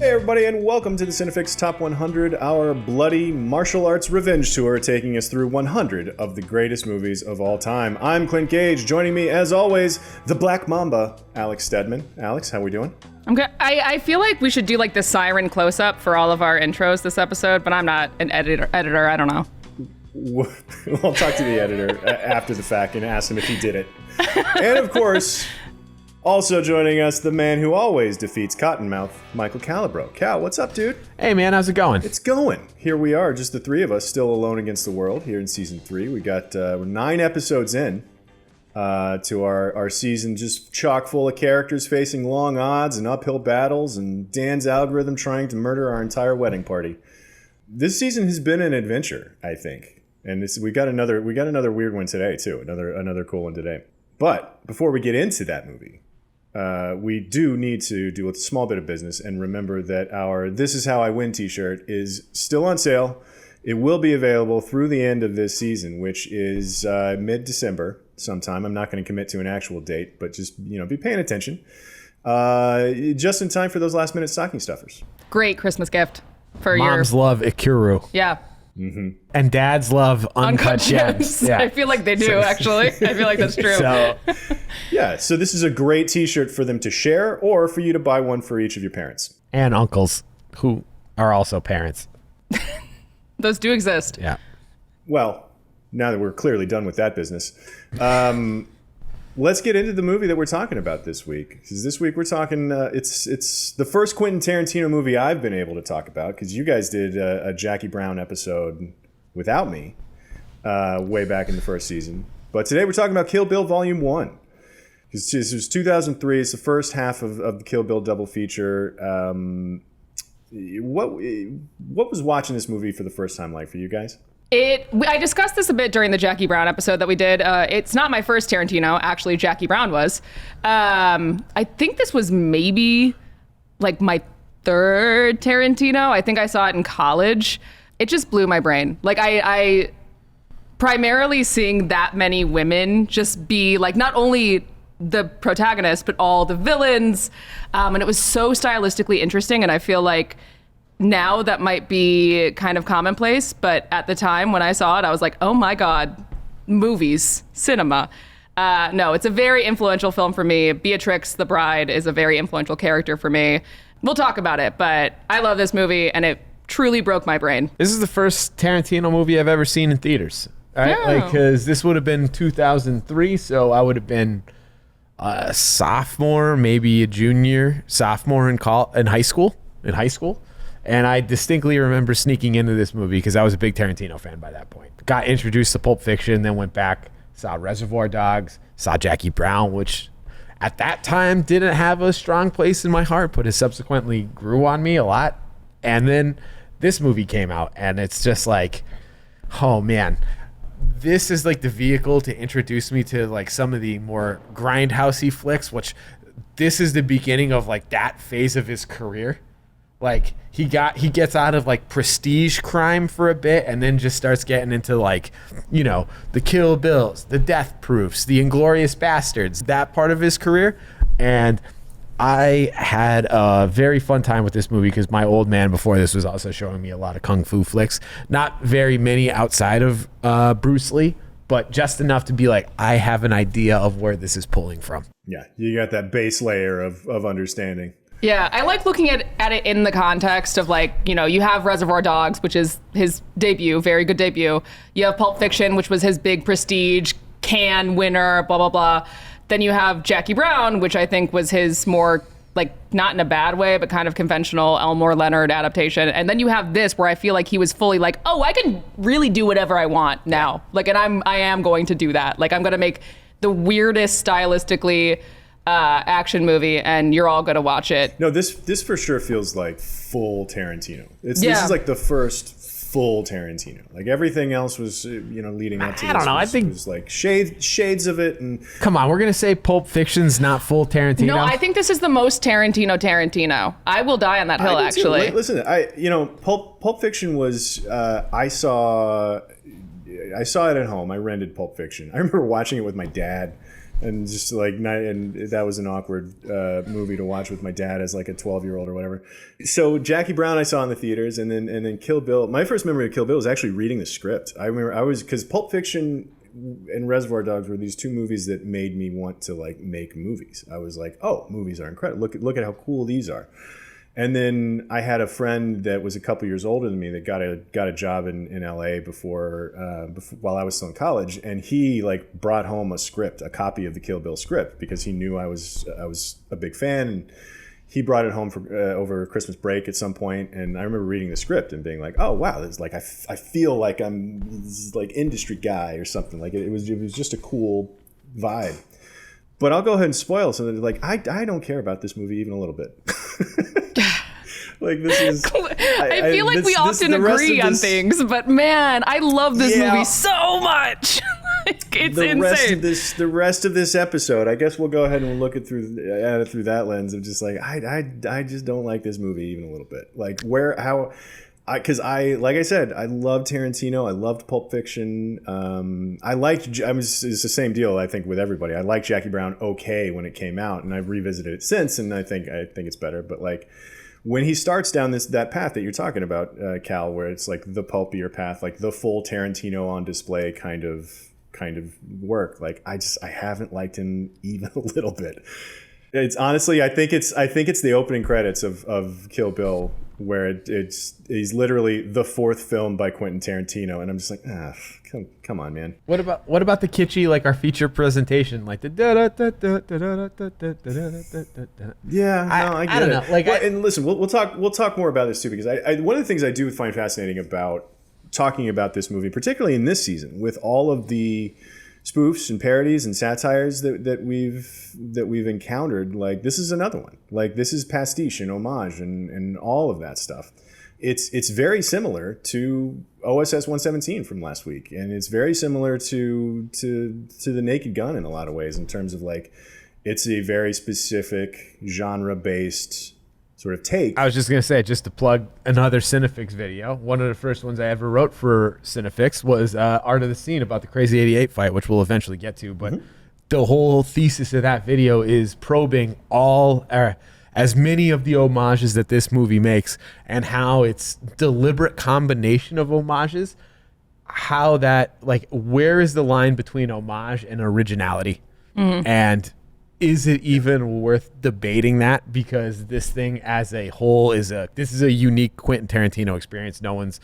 Hey everybody, and welcome to the CineFix Top 100, our bloody martial arts revenge tour taking us through 100 of the greatest movies of all time. I'm Clint Gage. Joining me, as always, the Black Mamba, Alex Steadman. Alex, how we doing? I'm good. I feel like we should do like the siren close-up for all of our intros this episode, but I'm not an editor. I don't know. I'll talk to the editor after the fact and ask him if he did it. And of course, also joining us, the man who always defeats Cottonmouth, Michael Calabro. Cal, what's up, dude? Hey, man, how's it going? It's going. Here we are, just the three of us, still alone against the world here in Season 3. We got 9 episodes in to our season, just chock full of characters facing long odds and uphill battles, and Dan's algorithm trying to murder our entire wedding party. This season has been an adventure, I think. And we got another weird one today, too. Another cool one today. But before we get into that movie, we do need to do a small bit of business and remember that our This Is How I Win t-shirt is still on sale. It will be available through the end of this season, which is mid-December sometime. I'm not going to commit to an actual date, but just be paying attention. Just in time for those last-minute stocking stuffers. Great Christmas gift for Moms love Ikuru. Yeah. Mm-hmm. And dads love uncut gems. Yeah. I feel like they do, actually. I feel like that's true. So this is a great t-shirt for them to share or for you to buy one for each of your parents. And uncles who are also parents. Those do exist. Yeah. Well, now that we're clearly done with that business, let's get into the movie that we're talking about this week. Because this week we're talking, it's the first Quentin Tarantino movie I've been able to talk about, because you guys did a Jackie Brown episode without me way back in the first season. But today we're talking about Kill Bill Volume 1. This was 2003. It's the first half of the Kill Bill double feature. What was watching this movie for the first time like for you guys? I discussed this a bit during the Jackie Brown episode that we did. It's not my first Tarantino. Actually, Jackie Brown was. I think this was maybe like my third Tarantino. I think I saw it in college. It just blew my brain. Like I primarily seeing that many women just be like not only the protagonist, but all the villains. And it was so stylistically interesting. And I feel like now that might be kind of commonplace, but at the time when I saw it, I was like, oh my God, movies, cinema. No, it's a very influential film for me. Beatrix, the bride, is a very influential character for me. We'll talk about it, but I love this movie and it truly broke my brain. This is the first Tarantino movie I've ever seen in theaters. Right? Oh. Like, because this would have been 2003, so I would have been a sophomore, maybe a junior, sophomore in high school. And I distinctly remember sneaking into this movie because I was a big Tarantino fan by that point. Got introduced to Pulp Fiction, then went back, saw Reservoir Dogs, saw Jackie Brown, which at that time didn't have a strong place in my heart, but it subsequently grew on me a lot. And then this movie came out, and it's just like, oh man, this is like the vehicle to introduce me to like some of the more grindhousey flicks, which this is the beginning of like that phase of his career. Like he gets out of like prestige crime for a bit and then just starts getting into like, the Kill Bills, the Death Proofs, the Inglourious Bastards, that part of his career. And I had a very fun time with this movie because my old man before this was also showing me a lot of kung fu flicks. Not very many outside of Bruce Lee, but just enough to be like, I have an idea of where this is pulling from. Yeah, you got that base layer of understanding. Yeah, I like looking at it in the context of like, you have Reservoir Dogs, which is his debut, very good debut. You have Pulp Fiction, which was his big prestige, Cannes winner, blah, blah, blah. Then you have Jackie Brown, which I think was his more, like, not in a bad way, but kind of conventional Elmore Leonard adaptation. And then you have this where I feel like he was fully like, oh, I can really do whatever I want now. Like, and I am going to do that. Like, I'm going to make the weirdest stylistically action movie, and you're all going to watch it. No, this for sure feels like full Tarantino. This is like the first full Tarantino. Like everything else was, leading up to this. I don't know. I think it was like shades of it. And come on, we're gonna say Pulp Fiction's not full Tarantino. No, I think this is the most Tarantino. I will die on that hill. Actually, listen, Pulp Fiction was. I saw it at home. I rented Pulp Fiction. I remember watching it with my dad. and just like and that was an awkward movie to watch with my dad as like a 12-year-old or whatever. So Jackie Brown I saw in the theaters, and then Kill Bill. My first memory of Kill Bill was actually reading the script. I remember because Pulp Fiction and Reservoir Dogs were these two movies that made me want to like make movies. I was like, oh, movies are incredible. Look at how cool these are. And then I had a friend that was a couple years older than me that got a job in LA before while I was still in college, and he like brought home a copy of the Kill Bill script because he knew I was a big fan, and he brought it home for over Christmas break at some point. And I remember reading the script and being like, oh wow, this like I feel like I'm this like industry guy or something. Like it was just a cool vibe. But I'll go ahead and spoil something. Like I don't care about this movie even a little bit. Like this is. I feel like we often agree on things, but man, I love this movie so much. It's insane. The rest of this episode, I guess we'll go ahead and we'll look at it through that lens of just like I just don't like this movie even a little bit. Like because like I said, I love Tarantino. I loved Pulp Fiction. It's the same deal, I think, with everybody. I liked Jackie Brown okay when it came out, and I've revisited it since, and I think it's better. But like when he starts down that path that you're talking about, Cal, where it's like the pulpier path, like the full Tarantino on display kind of work, like I haven't liked him even a little bit. It's honestly, I think it's the opening credits of Kill Bill where he's literally the fourth film by Quentin Tarantino, and I'm just like, come on, man. What about the kitschy, like our feature presentation, like the yeah, no, I get don't it. know. Like, and listen, we'll talk more about this too, because I one of the things I do find fascinating about talking about this movie, particularly in this season, with all of the spoofs and parodies and satires that we've encountered, like this is another one. Like this is pastiche and homage and all of that stuff. It's very similar to OSS 117 from last week, and it's very similar to the Naked Gun in a lot of ways, in terms of like it's a very specific genre based sort of take. I was just gonna say, just to plug another CineFix video. One of the first ones I ever wrote for CineFix was Art of the Scene about the Crazy 88 fight, which we'll eventually get to. But the whole thesis of that video is probing as many of the homages that this movie makes, and how it's deliberate combination of homages. How that, like, where is the line between homage and originality, and is it even worth debating that? Because this thing as a whole is a unique Quentin Tarantino experience. No one's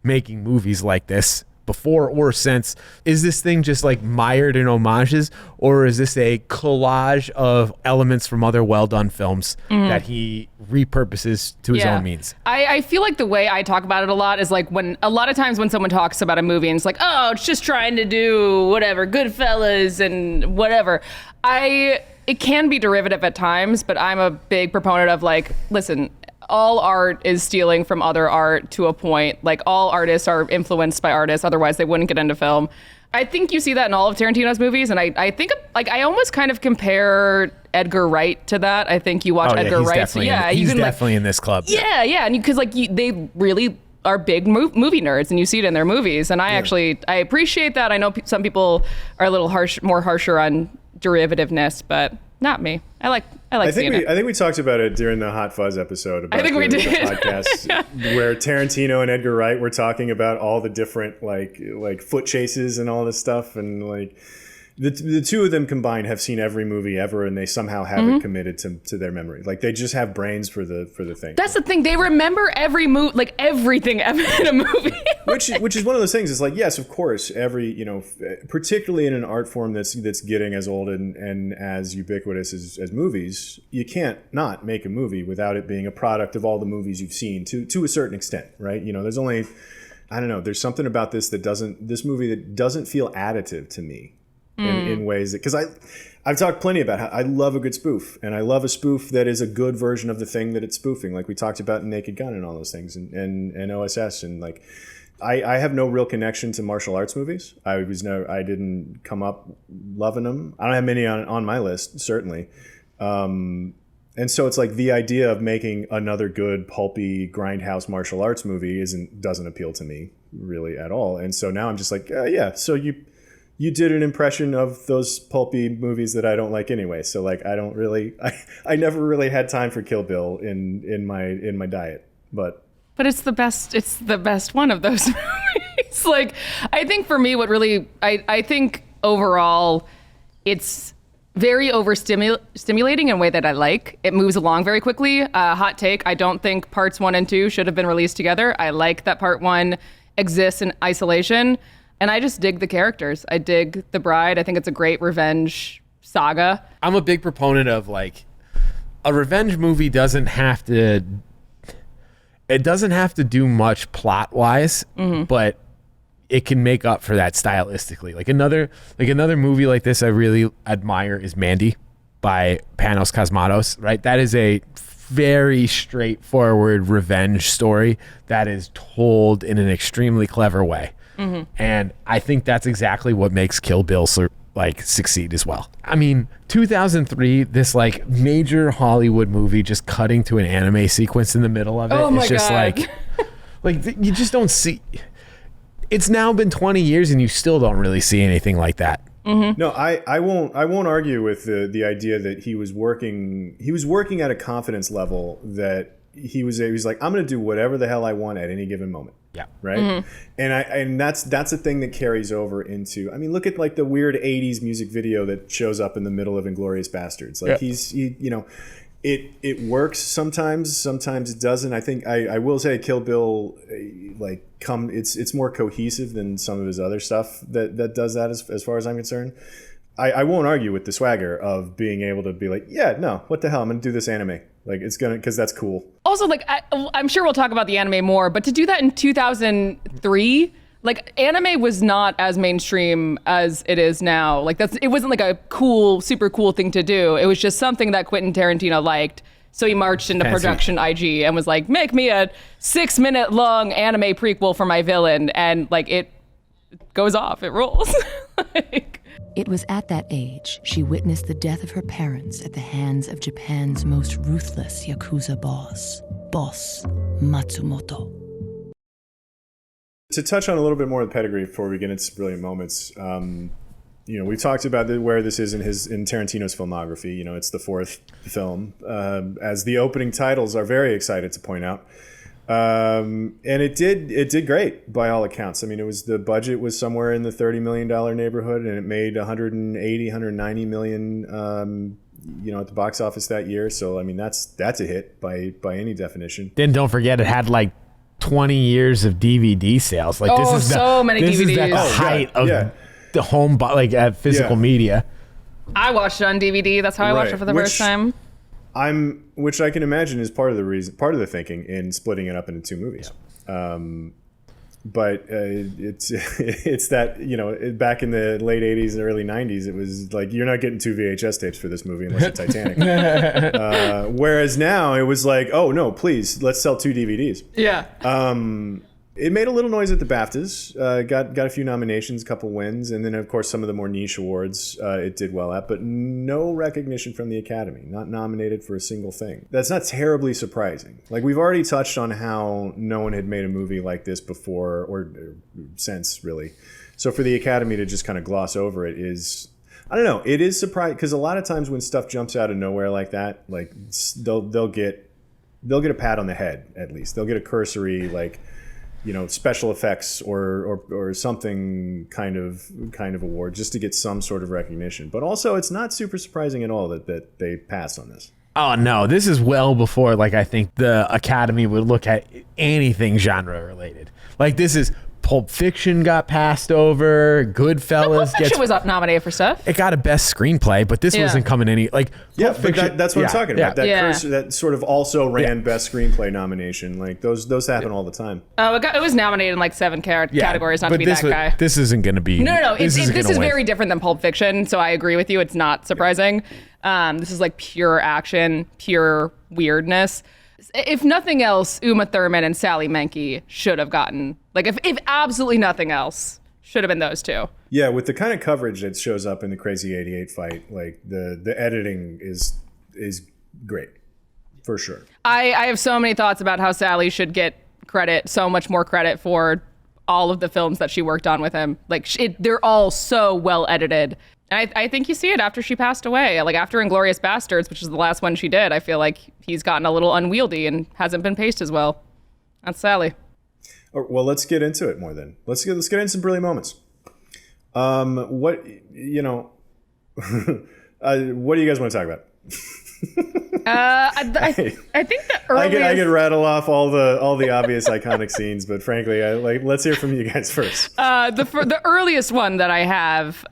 making movies like this before or since. Is this thing just like mired in homages, or is this a collage of elements from other well-done films that he repurposes to his own means? I feel like the way I talk about it a lot is like a lot of times when someone talks about a movie and it's like, oh, it's just trying to do whatever, Goodfellas and whatever. It can be derivative at times, but I'm a big proponent of like, listen, all art is stealing from other art to a point. Like all artists are influenced by artists, otherwise they wouldn't get into film. I think you see that in all of Tarantino's movies, and I think like I almost kind of compare Edgar Wright to that. I think you watch Edgar Wright, he's definitely in this club. Yeah, and because like they really are big movie nerds, and you see it in their movies. And I appreciate that. I know some people are a little more harsher on derivativeness, but not me. I like seeing it. I think we talked about it during the Hot Fuzz episode about the podcast where Tarantino and Edgar Wright were talking about all the different like foot chases and all this stuff, and like the two of them combined have seen every movie ever, and they somehow have it committed to their memory. Like they just have brains for the thing. That's the thing. They remember every movie, like everything ever in a movie. which is one of those things. It's like, yes, of course, particularly in an art form that's getting as old and as ubiquitous as movies, you can't not make a movie without it being a product of all the movies you've seen to a certain extent, right? There's only, I don't know, there's something about this movie that doesn't feel additive to me. In ways that, because I've talked plenty about how I love a good spoof, and I love a spoof that is a good version of the thing that it's spoofing, like we talked about in Naked Gun and all those things, and OSS, and like I have no real connection to martial arts movies. I didn't come up loving them. I don't have many on my list, certainly. And so it's like the idea of making another good pulpy grindhouse martial arts movie doesn't appeal to me really at all. And so now I'm just like, so you did an impression of those pulpy movies that I don't like anyway. So like, I never really had time for Kill Bill in my diet, but it's the best one of those movies. Like, I think for me, what really, I think overall, it's very overstimulating in a way that I like. It moves along very quickly. Hot take, I don't think parts 1 and 2 should have been released together. I like that part 1 exists in isolation, and I just dig the characters. I dig the bride. I think it's a great revenge saga. I'm a big proponent of like a revenge movie doesn't have to do much plot wise, but it can make up for that stylistically. Like another movie like this I really admire is Mandy by Panos Cosmatos, right? That is a very straightforward revenge story that is told in an extremely clever way. And I think that's exactly what makes Kill Bill succeed as well. I mean, 2003, this like major Hollywood movie just cutting to an anime sequence in the middle of it. Oh my it's just God. like you just don't see. It's now been 20 years and you still don't really see anything like that. No, I won't argue with the idea that he was working at a confidence level that he was like, I'm going to do whatever the hell I want at any given moment. Yeah. Right. And that's a thing that carries over into, I mean, look at like the weird 80s music video that shows up in the middle of Inglourious Bastards. Like it works sometimes it doesn't. I think I will say Kill Bill it's more cohesive than some of his other stuff that does that as far as I'm concerned. I won't argue with the swagger of being able to be like, yeah, no, what the hell, I'm gonna do this anime. Like because that's cool. Also, like I'm sure we'll talk about the anime more, but to do that in 2003, like anime was not as mainstream as it is now. Like it wasn't like a cool, super cool thing to do. It was just something that Quentin Tarantino liked. So he marched into production IG and was like, make me a 6-minute long anime prequel for my villain. And like it goes off, it rolls. It was at that age she witnessed the death of her parents at the hands of Japan's most ruthless Yakuza boss Matsumoto. To touch on a little bit more of the pedigree before we get into brilliant moments, we've talked about where this is in Tarantino's filmography. It's the 4th film, as the opening titles are very excited to point out. And it did great by all accounts. I mean, the budget was somewhere in the $30 million neighborhood, and it made 190 million, at the box office that year. So, I mean, that's a hit by any definition. Then don't forget it had like 20 years of DVD sales. Like this is many this DVDs. Is the height of the home, physical media. I watched it on DVD. That's how I watched it for the first time. Which I can imagine is part of the thinking in splitting it up into 2 movies. Yeah. But it's that, back in the late 80s and early 90s, it was like, you're not getting 2 VHS tapes for this movie unless it's Titanic. Whereas now it was like, oh no, please, let's sell 2 DVDs. Yeah. It made a little noise at the BAFTAs, got a few nominations, a couple wins, and then of course some of the more niche awards it did well at, but no recognition from the Academy, not nominated for a single thing. That's not terribly surprising. Like, we've already touched on how no one had made a movie like this before or since, really. So for the Academy to just kind of gloss over it is, I don't know, it is surprising, because a lot of times when stuff jumps out of nowhere like that, like they'll get a pat on the head, at least. They'll get a cursory, like, special effects or something kind of award just to get some sort of recognition. But also, it's not super surprising at all that they passed on this. Oh no, this is well before I think the Academy would look at anything genre related. Like, this is Pulp Fiction got passed over. Goodfellas Pulp Fiction was up nominated for stuff. It got a best screenplay, but this wasn't coming any like. Yeah, but that's what I'm talking about. Yeah. That sort of also ran best screenplay nomination. Like those happen all the time. Oh, it was nominated in like 7 categories. Not to be that guy. This isn't going to be. No. This is very different than Pulp Fiction. So I agree with you. It's not surprising. This is like pure action, pure weirdness. If nothing else, Uma Thurman and Sally Menke should have gotten, like, if absolutely nothing else, should have been those 2. Yeah, with the kind of coverage that shows up in the Crazy 88 fight, like the editing is great, for sure. I have so many thoughts about how Sally should get credit, so much more credit for all of the films that she worked on with him. Like, they're all so well edited. And I think you see it after she passed away. Like, after Inglourious Bastards, which is the last one she did, I feel like he's gotten a little unwieldy and hasn't been paced as well. That's Sally. Well, let's get into it more then. Let's get into some brilliant moments. What do you guys want to talk about? I think the earliest... I could rattle off all the obvious iconic scenes, but frankly, let's hear from you guys first. The earliest one that I have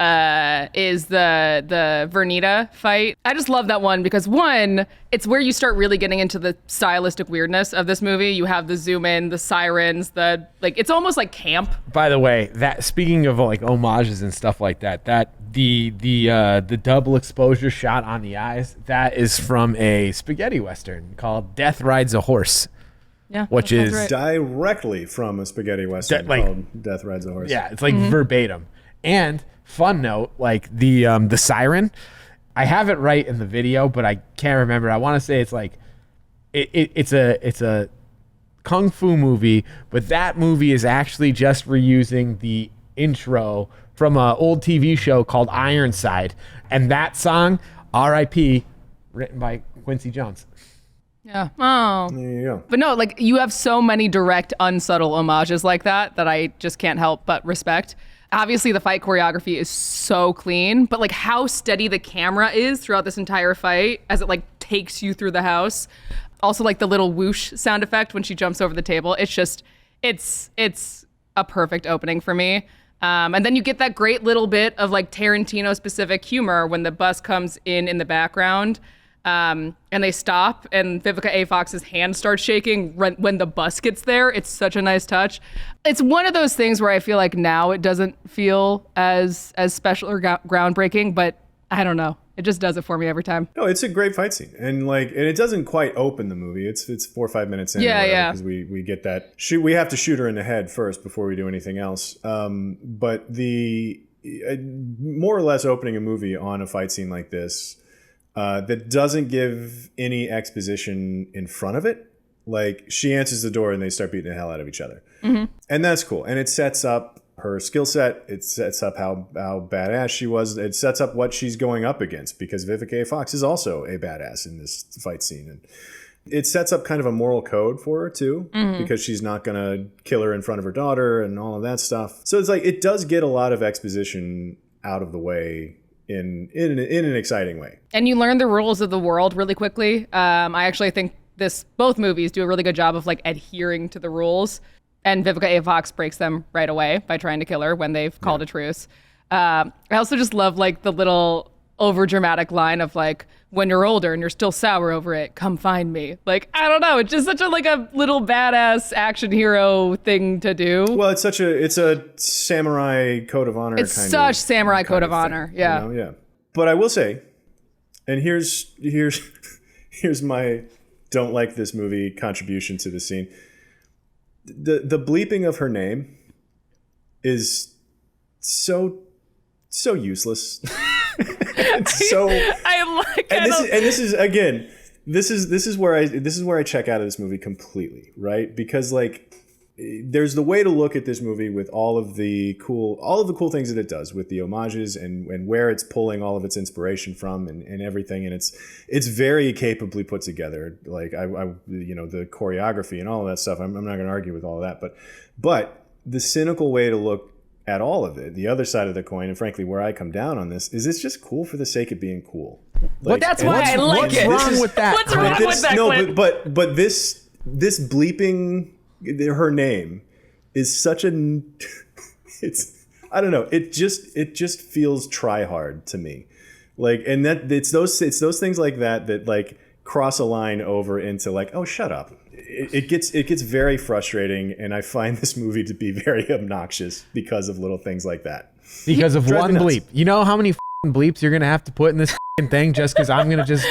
is the Vernita fight. I just love that one because one, it's where you start really getting into the stylistic weirdness of this movie. You have the zoom in, the sirens, it's almost like camp. By the way, that speaking of like homages and stuff like that, the double exposure shot on the eyes, that is from a spaghetti western called Death Rides a Horse. Yeah, which is right. Directly from a spaghetti western called Death Rides a Horse. Yeah, it's like verbatim. And fun note, like the siren, I have it right in the video, but I can't remember. I want to say it's like it's a kung fu movie, but that movie is actually just reusing the intro from an old TV show called Ironside, and that song, R.I.P., written by Quincy Jones. Yeah. Oh. There you go. But no, like, you have so many direct, unsubtle homages like that I just can't help but respect. Obviously, the fight choreography is so clean, but like how steady the camera is throughout this entire fight as it like takes you through the house. Also, like the little whoosh sound effect when she jumps over the table. It's just, it's a perfect opening for me. And then you get that great little bit of like Tarantino specific humor when the bus comes in the background. And they stop, and Vivica A. Fox's hand starts shaking when the bus gets there. It's such a nice touch. It's one of those things where I feel like now it doesn't feel as special or groundbreaking, but I don't know. It just does it for me every time. No, it's a great fight scene, and it doesn't quite open the movie. It's 4 or 5 minutes in. Yeah. Because we get that shoot. We have to shoot her in the head first before we do anything else. But the more or less opening a movie on a fight scene like this. That doesn't give any exposition in front of it. Like, she answers the door and they start beating the hell out of each other. Mm-hmm. And that's cool. And it sets up her skill set. It sets up how badass she was. It sets up what she's going up against, because Vivica A. Fox is also a badass in this fight scene. And it sets up kind of a moral code for her, too, because she's not going to kill her in front of her daughter and all of that stuff. So it's like, it does get a lot of exposition out of the way in an exciting way. And you learn the rules of the world really quickly. I actually think both movies do a really good job of like adhering to the rules, and Vivica A. Fox breaks them right away by trying to kill her when they've called a truce. I also just love like the little over dramatic line of like, when you're older and you're still sour over it, come find me. Like, I don't know, it's just such a little badass action hero thing to do. Well, it's a samurai code of honor. It's such samurai code of honor. Yeah. You know, yeah. But I will say, and here's my don't like this movie contribution to the scene. The bleeping of her name is so useless. It's so this is where I check out of this movie completely, right? Because like there's the way to look at this movie with all of the cool things that it does with the homages and where it's pulling all of its inspiration from and everything, and it's very capably put together. Like I the choreography and all of that stuff. I'm not going to argue with all of that, but the cynical way to look at all of it, the other side of the coin, and frankly where I come down on this, is it's just cool for the sake of being cool. Well, that's why I like it. What's wrong with that? What's wrong with that? No, but this bleeping her name is such it's I don't know. It just feels try hard to me. Like, and that it's those things like that like cross a line over into like, oh, shut up. It gets very frustrating, and I find this movie to be very obnoxious because of little things like that. Because of one bleep. You know how many bleeps you're gonna have to put in this thing just because I'm gonna just.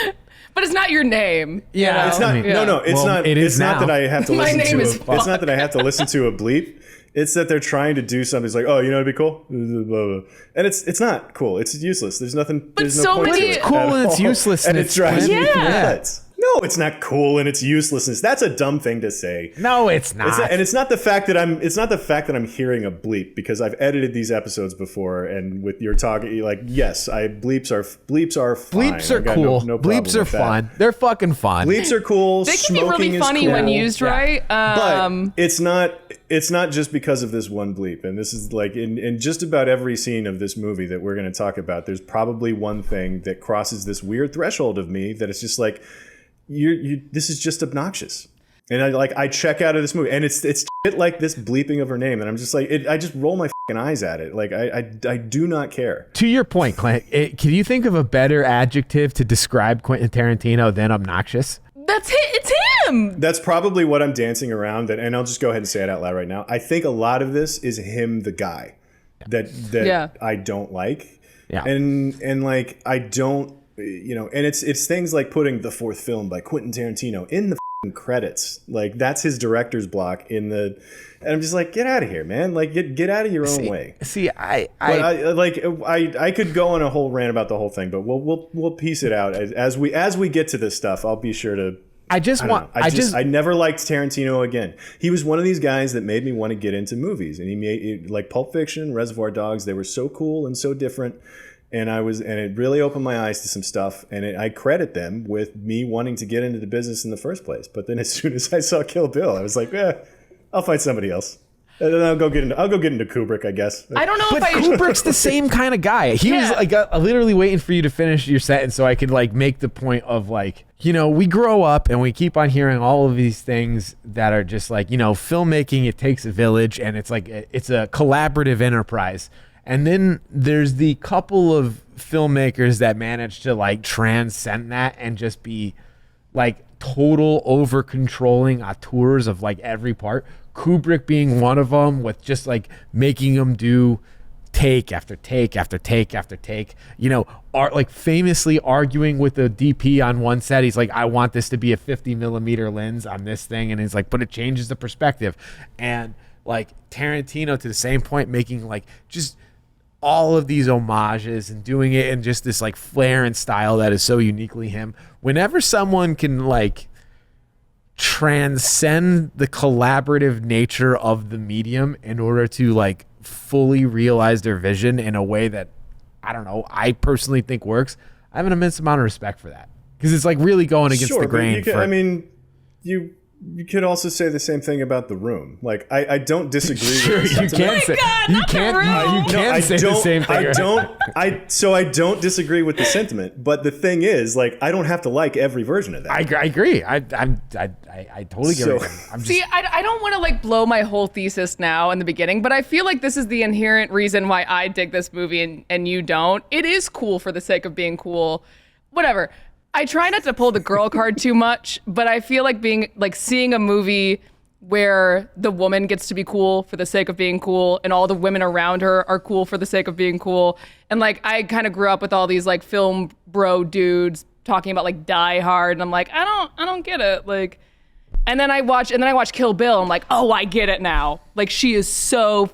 But it's not your name. Yeah, you know? It's not. No, it's well, not. It is it's not now. that I have to My listen name to. is It's not that I have to listen to a bleep. It's that they're trying to do something. It's like, oh, you know, it'd be cool, and it's not cool. It's useless. There's nothing. But there's no so point many- to it It's cool at and it's all. useless and and it drives me Yeah. nuts. No, it's not cool in its uselessness. That's a dumb thing to say. No, it's not. And it's not the fact that I'm hearing a bleep, because I've edited these episodes before, and with your talking, like, yes, bleeps are fine. Bleeps are cool. No bleeps are fun. They're fucking fun. Bleeps are cool. They can be really Smoking funny is cool. when used right. But it's not just because of this one bleep. And this is like in just about every scene of this movie that we're going to talk about, there's probably one thing that crosses this weird threshold of me that it's just like, this is just obnoxious. And I check out of this movie, and it's shit like this bleeping of her name, and I'm just like, I just roll my fucking eyes at it. Like I do not care. To your point, Clint, can you think of a better adjective to describe Quentin Tarantino than obnoxious? That's it. It's him. That's probably what I'm dancing around, and I'll just go ahead and say it out loud right now. I think a lot of this is him, the guy, that I don't like, and like I don't, and it's things like putting the fourth film by Quentin Tarantino in the credits, like that's his director's block and I'm just like, get out of here, man, like get out of your own way. I could go on a whole rant about the whole thing, but we'll piece it out as we get to this stuff. I'll be sure to. I never liked Tarantino again. He was one of these guys that made me want to get into movies, and he made like Pulp Fiction, Reservoir Dogs. They were so cool and so different. And it really opened my eyes to some stuff, and I credit them with me wanting to get into the business in the first place. But then as soon as I saw Kill Bill, I was like, I'll find somebody else. And then I'll go get into Kubrick, I guess. I don't know but Kubrick's the same kind of guy. He was like literally waiting for you to finish your sentence so I could like make the point of like, we grow up and we keep on hearing all of these things that are just like, filmmaking, it takes a village, and it's like it's a collaborative enterprise. And then there's the couple of filmmakers that manage to like transcend that and just be like total over controlling auteurs of like every part. Kubrick being one of them, with just like making them do take after take after take after take, like famously arguing with the DP on one set. He's like, I want this to be a 50 millimeter lens on this thing. And he's like, but it changes the perspective. And like Tarantino, to the same point, making like just all of these homages and doing it in just this like flair and style that is so uniquely him. Whenever someone can like transcend the collaborative nature of the medium in order to like fully realize their vision in a way that, I don't know, I personally think works, I have an immense amount of respect for that, because it's like really going against the grain. You could also say the same thing about The Room. Like, I don't disagree sure, with the you can say the same thing. I don't disagree with the sentiment, but the thing is, like, I don't have to like every version of that. I agree. I totally get it. I don't want to like blow my whole thesis now in the beginning, but I feel like this is the inherent reason why I dig this movie and you don't. It is cool for the sake of being cool. Whatever. I try not to pull the girl card too much, but I feel like seeing a movie where the woman gets to be cool for the sake of being cool, and all the women around her are cool for the sake of being cool. And like, I kind of grew up with all these like film bro dudes talking about like Die Hard, and I'm like, I don't get it. Like, and then I watch Kill Bill. I'm like, oh, I get it now. Like, she is so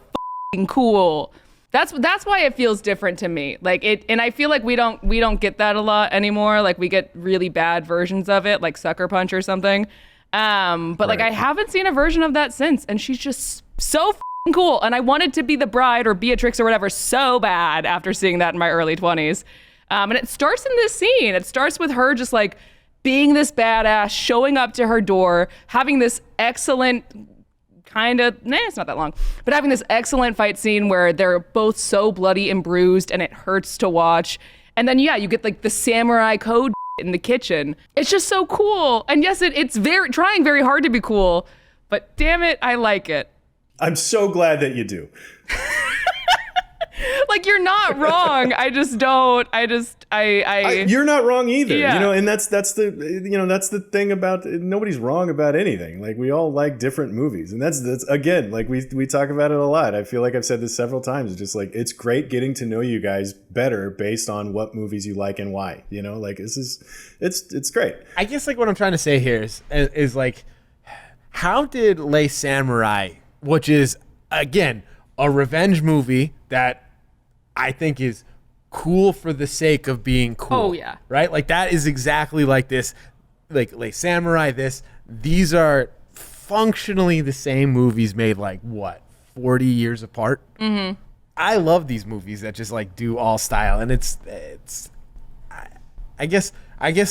fucking cool. That's why it feels different to me. Like it, and I feel like we don't get that a lot anymore. Like, we get really bad versions of it, like Sucker Punch or something. But like, I haven't seen a version of that since, and she's just so f***ing cool. And I wanted to be the bride or Beatrix or whatever so bad after seeing that in my early 20s. And it starts in this scene. It starts with her just like being this badass, showing up to her door, having this excellent it's not that long, but having this excellent fight scene where they're both so bloody and bruised and it hurts to watch. And then, you get like the samurai code in the kitchen. It's just so cool. And yes, it's trying very hard to be cool, but damn it, I like it. I'm so glad that you do. Like, you're not wrong. I just don't. You're not wrong either. Yeah. And that's the thing about, nobody's wrong about anything. Like, we all like different movies, and that's again, like we talk about it a lot. I feel like I've said this several times. It's just like, it's great getting to know you guys better based on what movies you like and why. Like, it's great. I guess like what I'm trying to say here is like, how did Les Samurai, which is again a revenge movie that I think is cool for the sake of being cool. Oh, yeah. Right? Like, that is exactly like this like Samurai, these are functionally the same movies made like what 40 years apart. Mm-hmm. I love these movies that just like do all style, and it's I guess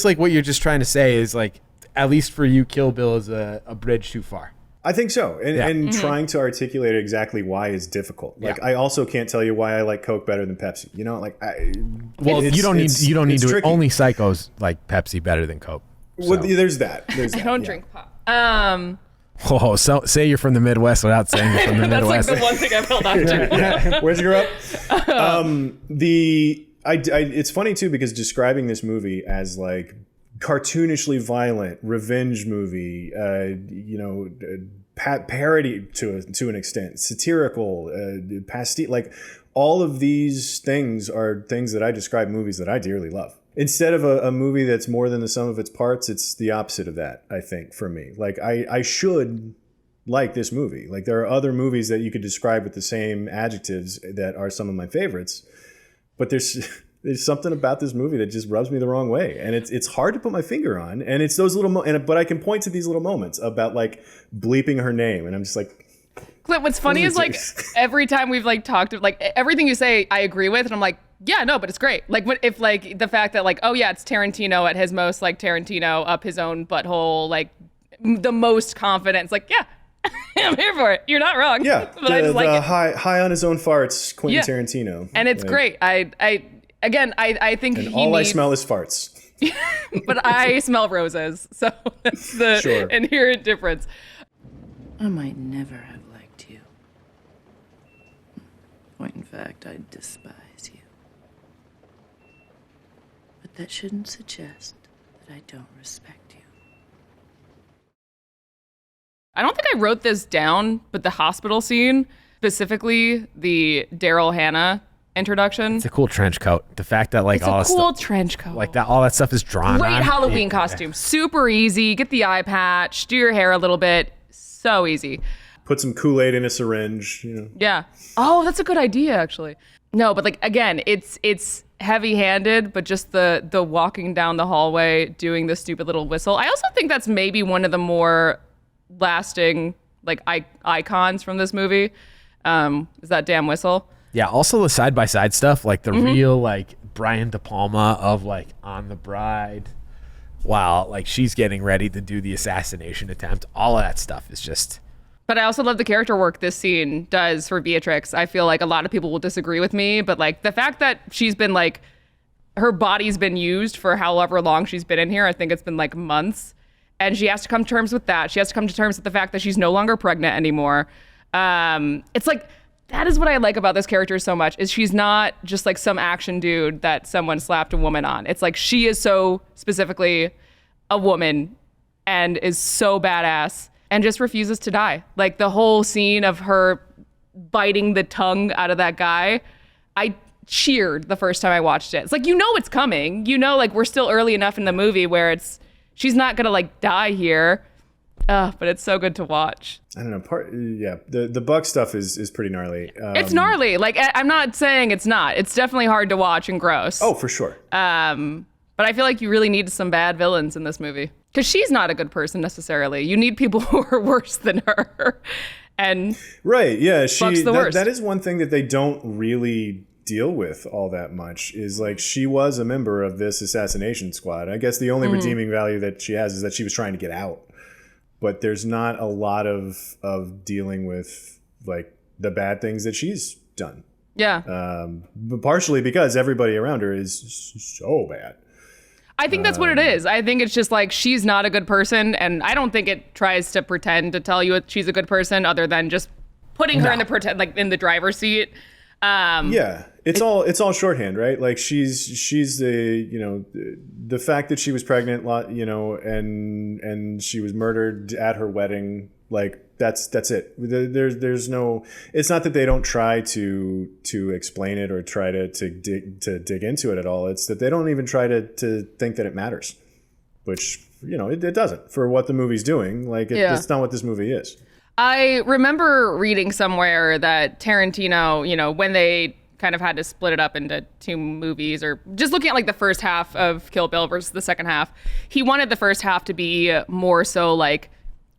like what you're just trying to say is like, at least for you, Kill Bill is a bridge too far. I think so, and trying to articulate exactly why is difficult. Like, I also can't tell you why I like Coke better than Pepsi. You know, like, you don't need to. tricky. Only psychos like Pepsi better than Coke. So. Well, there's that. I don't drink pop. Oh, so say you're from the Midwest without saying you're from the Midwest. That's like the one thing I've held on to. Where'd you grow up? It's funny too, because describing this movie as like cartoonishly violent revenge movie, parody to an extent, satirical, pastiche, like all of these things are things that I describe movies that I dearly love. Instead of a movie that's more than the sum of its parts, it's the opposite of that, I think, for me. Like, I should like this movie. Like, there are other movies that you could describe with the same adjectives that are some of my favorites, but there's something about this movie that just rubs me the wrong way, and it's hard to put my finger on. And it's those little but I can point to these little moments about like bleeping her name, and I'm just like. Clint, what's funny is like every time we've like talked, like everything you say, I agree with, and I'm like, yeah, no, but it's great. Like, what if like the fact that like, oh yeah, it's Tarantino at his most, like Tarantino up his own butthole, like the most confidence. Like, yeah, I'm here for it. You're not wrong. Yeah, but I just like it. high on his own farts, Quentin Tarantino, and it's great. I think and all I smell is farts. But I smell roses, so that's the inherent difference. I might never have liked you. Or in fact, I despise you. But that shouldn't suggest that I don't respect you. I don't think I wrote this down, but the hospital scene, specifically the Daryl Hannah introduction. It's a cool trench coat. The fact that like it's all a cool stuff, trench coat, like that, all that stuff is drawn. Great on. Halloween costume, super easy. Get the eye patch, do your hair a little bit, so easy. Put some Kool-Aid in a syringe. You know. Yeah. Oh, that's a good idea, actually. No, but like again, it's heavy-handed, but just the walking down the hallway doing the stupid little whistle. I also think that's maybe one of the more lasting like icons from this movie. Is that damn whistle? Yeah, also the side-by-side stuff, like the real, like, Brian De Palma of, like, On the Bride, while, like, she's getting ready to do the assassination attempt. All of that stuff is just... But I also love the character work this scene does for Beatrix. I feel like a lot of people will disagree with me, but, like, the fact that she's been, like, her body's been used for however long she's been in here, I think it's been, like, months, and she has to come to terms with that. She has to come to terms with the fact that she's no longer pregnant anymore. It's, like... That is what I like about this character so much, is she's not just like some action dude that someone slapped a woman on. It's like she is so specifically a woman and is so badass and just refuses to die. Like the whole scene of her biting the tongue out of that guy, I cheered the first time I watched it. It's like, you know it's coming. You know, like we're still early enough in the movie where she's not gonna like die here. But it's so good to watch. I don't know. The Buck stuff is pretty gnarly. It's gnarly. Like I'm not saying it's not. It's definitely hard to watch and gross. Oh, for sure. But I feel like you really need some bad villains in this movie because she's not a good person necessarily. You need people who are worse than her. And right, yeah, Buck's the worst. That is one thing that they don't really deal with all that much. Is like she was a member of this assassination squad. I guess the only redeeming value that she has is that she was trying to get out. But there's not a lot of dealing with like the bad things that she's done. Yeah. But partially because everybody around her is so bad. I think that's what it is. I think it's just like she's not a good person, and I don't think it tries to pretend to tell you she's a good person, other than just putting her in the driver's seat. Yeah, it's all shorthand, right? Like she's the fact that she was pregnant, and she was murdered at her wedding. Like that's it. There's no. It's not that they don't try to explain it or try to dig into it at all. It's that they don't even try to think that it matters, which it doesn't for what the movie's doing. Like it's not what this movie is. I remember reading somewhere that Tarantino, when they kind of had to split it up into 2 movies, or just looking at like the first half of Kill Bill versus the second half, he wanted the first half to be more so like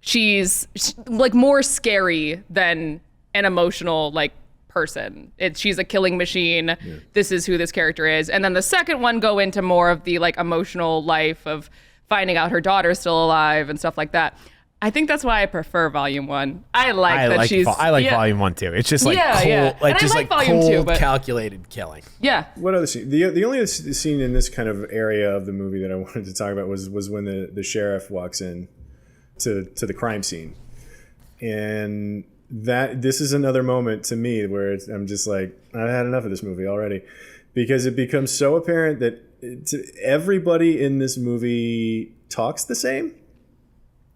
she's like more scary than an emotional like person. She's a killing machine. Yeah. This is who this character is. And then the second one go into more of the like emotional life of finding out her daughter's still alive and stuff like that. I think that's why I prefer Volume 1. I like she's... I like Volume 1 too. It's just like cold, like just like Volume cold, 2, but... calculated killing. Yeah. What other scene? The only scene in this kind of area of the movie that I wanted to talk about was when the sheriff walks in to the crime scene, and this is another moment to me where I'm just like, I've had enough of this movie already, because it becomes so apparent that everybody in this movie talks the same.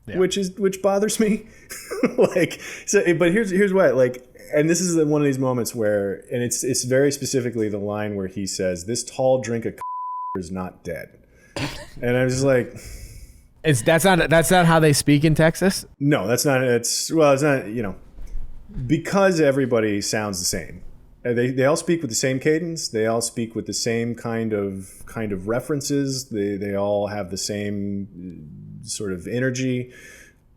Yeah. Which bothers me. Like, so, but here's why. Like, and this is one of these moments where, and it's very specifically the line where he says, "This tall drink of is not dead," and I'm just like, that's not how they speak in Texas. No, that's not. It's not. You know, because everybody sounds the same. They all speak with the same cadence. They all speak with the same kind of references. They all have the same sort of energy.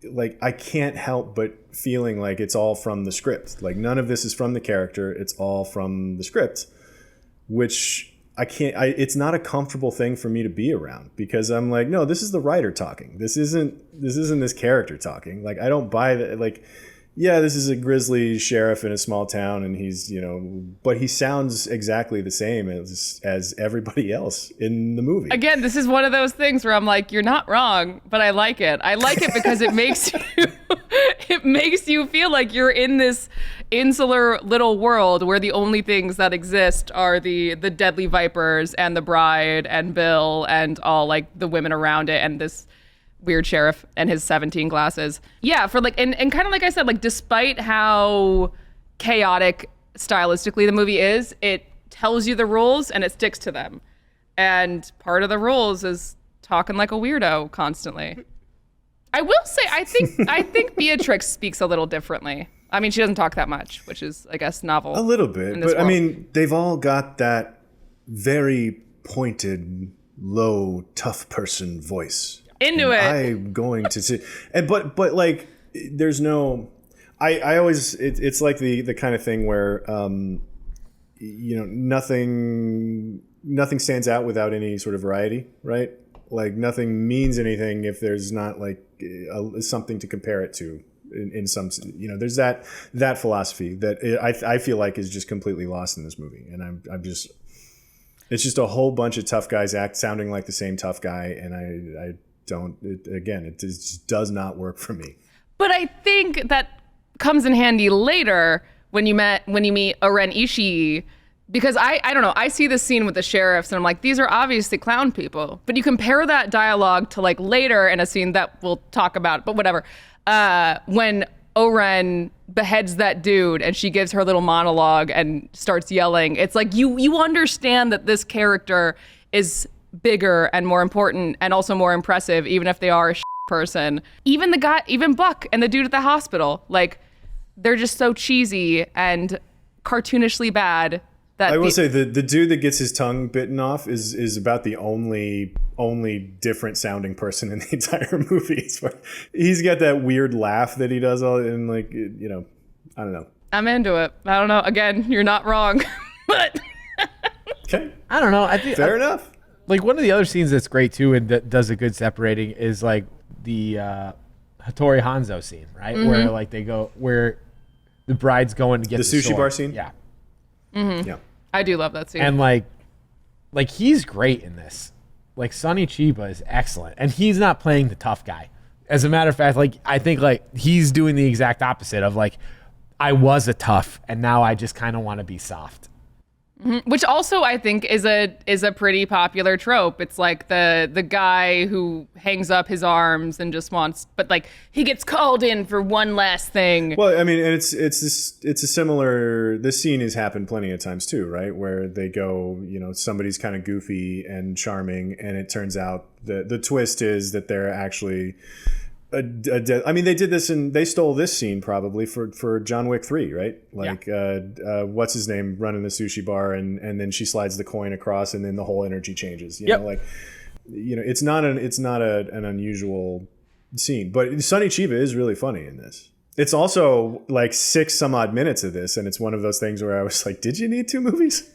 Like, I can't help but feeling like it's all from the script. Like, none of this is from the character. It's all from the script, which it's not a comfortable thing for me to be around, because I'm like, no, this is the writer talking. This isn't this character talking. Like, I don't buy that. Like, yeah, this is a grizzly sheriff in a small town, and he's, but he sounds exactly the same as everybody else in the movie. Again, this is one of those things where I'm like, you're not wrong, but I like it. I like it because it makes you feel like you're in this insular little world where the only things that exist are the Deadly Vipers and the bride and Bill and all like the women around it and this weird sheriff and his 17 glasses. Yeah, for like, and kind of like I said, like, despite how chaotic stylistically the movie is, it tells you the rules and it sticks to them. And part of the rules is talking like a weirdo constantly. I will say, I think Beatrix speaks a little differently. I mean, she doesn't talk that much, which is, I guess, novel. A little bit, but world. I mean, they've all got that very pointed, low, tough person voice. Into it. I'm going to see, but like, there's no. I always it's like the kind of thing where nothing stands out without any sort of variety, right? Like, nothing means anything if there's not like something to compare it to in some, there's that philosophy that I feel like is just completely lost in this movie, and I'm just, it's just a whole bunch of tough guys sounding like the same tough guy, and I it just does not work for me. But I think that comes in handy later when you meet Oren Ishii, because I don't know, I see this scene with the sheriffs and I'm like, these are obviously clown people. But you compare that dialogue to like later in a scene that we'll talk about, but whatever, when Oren beheads that dude and she gives her little monologue and starts yelling. It's like you understand that this character is bigger and more important and also more impressive, even if they are a person. Even Buck and the dude at the hospital, like, they're just so cheesy and cartoonishly bad that I will say the dude that gets his tongue bitten off is about the only different sounding person in the entire movie. He's got that weird laugh that he does all, and like, I don't know. I'm into it. I don't know. Again, you're not wrong, but okay. I don't know. I think fair enough. Like, one of the other scenes that's great too and that does a good separating is like the Hattori Hanzo scene, right? Mm-hmm. Where like where the bride's going to get the sushi sword. Bar scene. Yeah. Mm-hmm. Yeah. I do love that scene. And like he's great in this. Like, Sonny Chiba is excellent, and he's not playing the tough guy. As a matter of fact, like, I think like he's doing the exact opposite of like, I was a tough and now I just kind of want to be soft. Mm-hmm. Which also I think is a pretty popular trope. It's like the guy who hangs up his arms and just wants, but like he gets called in for one last thing. Well, I mean, and it's a similar. This scene has happened plenty of times too, right? Where they go, somebody's kind of goofy and charming, and it turns out the twist is that they're actually I mean, they did this they stole this scene probably for John Wick 3, right? Like, what's his name running the sushi bar, and then she slides the coin across, and then the whole energy changes. You know, like, it's not an unusual scene, but Sonny Chiba is really funny in this. It's also like 6 some odd minutes of this, and it's one of those things where I was like, did you need 2 movies?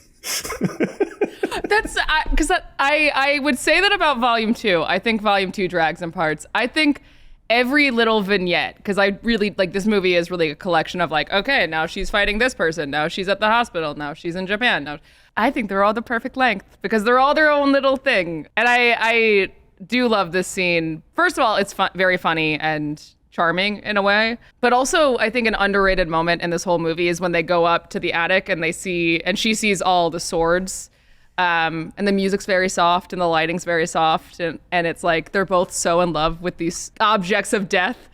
That's because I would say that about Volume 2. I think Volume 2 drags in parts. I think every little vignette, because I really like this movie is really a collection of like, okay, now she's fighting this person, now she's at the hospital, now she's in Japan. Now I think they're all the perfect length because they're all their own little thing. And I do love this scene. First of all, it's very funny and charming in a way, but also I think an underrated moment in this whole movie is when they go up to the attic and she sees all the swords. And the music's very soft and the lighting's very soft, and it's like they're both so in love with these objects of death,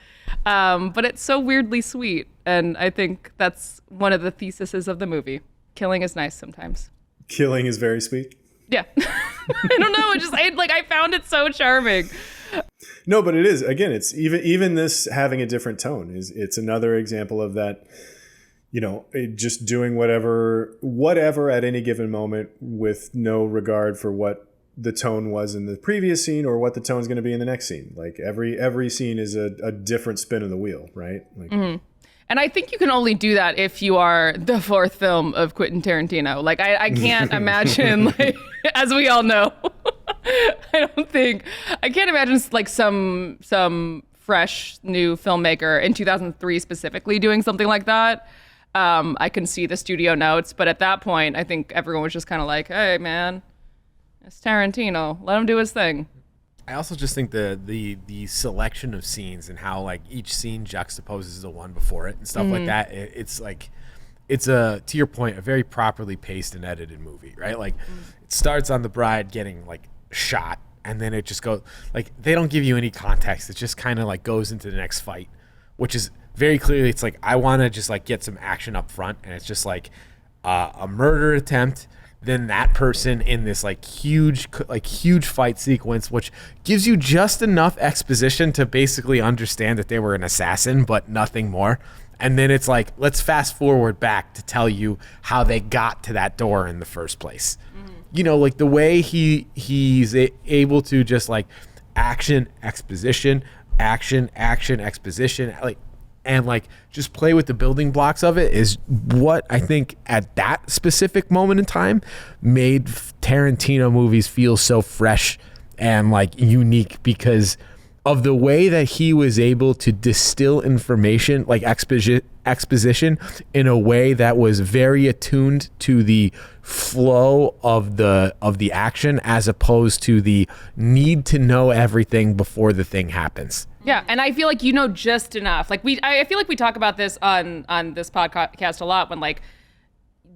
but it's so weirdly sweet, and I think that's one of the theses of the movie. Killing is nice sometimes. Killing is very sweet? Yeah. I don't know, I found it so charming. No, but it is, again, it's even this having a different tone it's another example of that. You know, just doing whatever at any given moment with no regard for what the tone was in the previous scene or what the tone's going to be in the next scene. Like every scene is a different spin of the wheel, right? Like, and I think you can only do that if you are the 4th film of Quentin Tarantino. Like I can't imagine, like, as we all know, I can't imagine like some fresh new filmmaker in 2003 specifically doing something like that. I can see the studio notes, but at that point, I think everyone was just kind of like, hey, man, it's Tarantino. Let him do his thing. I also just think the selection of scenes and how like each scene juxtaposes the one before it and stuff like that. It's like, it's to your point, a very properly paced and edited movie, right? Like it starts on the bride getting like shot, and then it just goes like, they don't give you any context. It just kind of like goes into the next fight, which is very clearly, it's like, I want to just like get some action up front, and it's just like a murder attempt, then that person in this like huge fight sequence, which gives you just enough exposition to basically understand that they were an assassin, but nothing more. And then it's like, let's fast forward back to tell you how they got to that door in the first place. You know, like the way he's able to just like action, exposition, exposition, like, and like just play with the building blocks of it is what I think at that specific moment in time made Tarantino movies feel so fresh and like unique, because of the way that he was able to distill information, like exposition in a way that was very attuned to the flow of the action, as opposed to the need to know everything before the thing happens. Yeah, and I feel like you know just enough. Like I feel like we talk about this on this podcast a lot, when like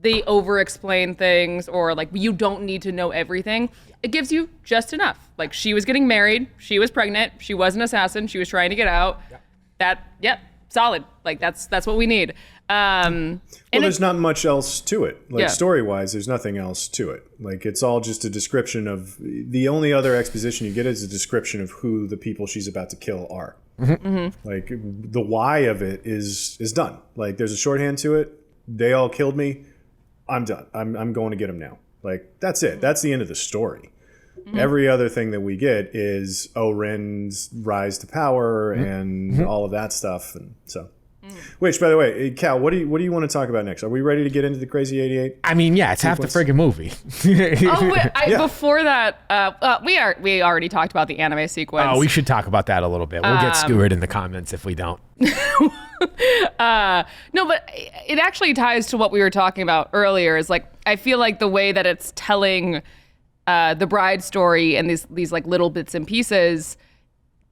they over-explain things, or like you don't need to know everything. It gives you just enough. Like, she was getting married, she was pregnant, she was an assassin, she was trying to get out. Solid. Like that's what we need. Well, there's not much else to it. Like story-wise, there's nothing else to it. Like, it's all just a description of, the only other exposition you get is a description of who the people she's about to kill are. Like, the why of it is done. Like, there's a shorthand to it. They all killed me. I'm done. I'm going to get them now. Like, that's it. That's the end of the story. Every other thing that we get is Ren's rise to power and all of that stuff. And so, which, by the way, Cal, what do you want to talk about next? Are we ready to get into the Crazy 88? I mean, yeah, it's half the friggin' movie. Before that, we already talked about the anime sequence. Oh, we should talk about that a little bit. We'll get skewered in the comments if we don't. No, but it actually ties to what we were talking about earlier. Is like, I feel like the way that it's telling the bride story and these like little bits and pieces,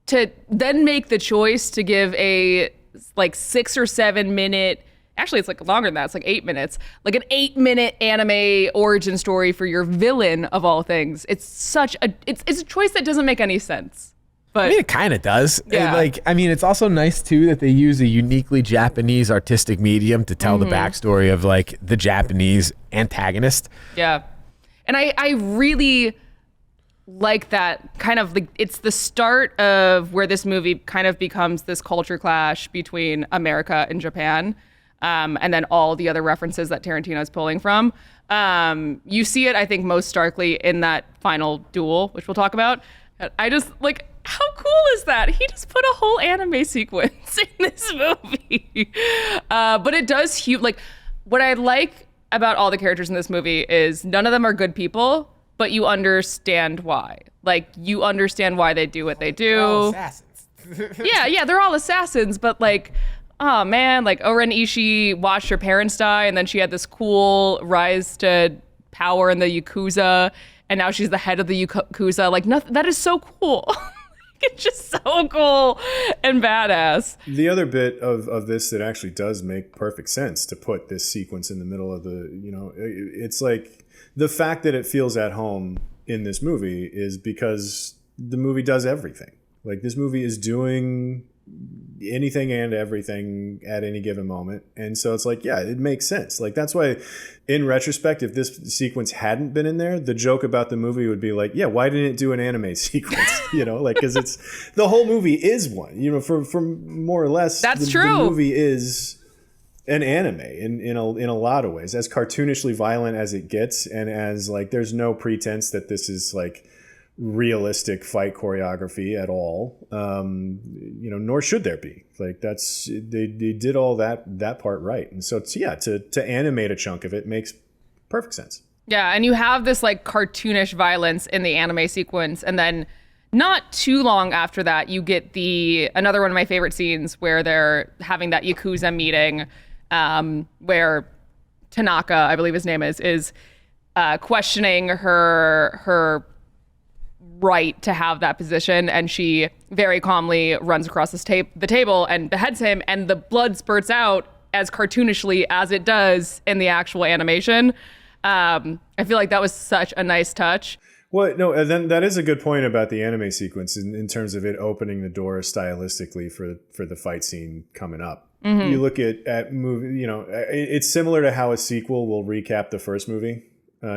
to then make the choice to give a like 6 or 7 minute, actually it's like longer than that, it's like 8 minutes, like an 8-minute anime origin story for your villain of all things. It's such a it's a choice that doesn't make any sense. But I mean, it kind of does. Yeah. Like, I mean, it's also nice too that they use a uniquely Japanese artistic medium to tell the backstory of like the Japanese antagonist. Yeah. And I really like that kind of like it's the start of where this movie kind of becomes this culture clash between America and Japan, and then all the other references that Tarantino is pulling from. You see it, I think, most starkly in that final duel, which we'll talk about. I just like, how cool is that? He just put a whole anime sequence in this movie. But it does like what I like about all the characters in this movie is none of them are good people, but you understand why. Like, you understand why they do what they do. They're all assassins. yeah, they're all assassins, but like, oh man, like Oren Ishii watched her parents die, and then she had this cool rise to power in the Yakuza, and now she's the head of the Yakuza. Like, nothing, that is so cool. It's just so cool and badass. The other bit of this that actually does make perfect sense to put this sequence in the middle of the, it's like the fact that it feels at home in this movie is because the movie does everything. Like, this movie is doing anything and everything at any given moment. And so it's like, yeah, it makes sense. Like, that's why in retrospect, if this sequence hadn't been in there, the joke about the movie would be like, yeah, why didn't it do an anime sequence? Like, because it's the whole movie is one, for more or less. That's the true. The movie is an anime in a lot of ways, as cartoonishly violent as it gets, and as like there's no pretense that this is like realistic fight choreography at all, nor should there be. Like, that's they did all that part right, and so to animate a chunk of it makes perfect sense. Yeah, and you have this like cartoonish violence in the anime sequence, and then not too long after that, you get another one of my favorite scenes where they're having that Yakuza meeting, where Tanaka, I believe his name is questioning her right to have that position, and she very calmly runs across the table and beheads him, and the blood spurts out as cartoonishly as it does in the actual animation. I feel like that was such a nice touch. Well, no, and then that is a good point about the anime sequence in terms of it opening the door stylistically for the fight scene coming up. Mm-hmm. You look at movie, it's similar to how a sequel will recap the first movie.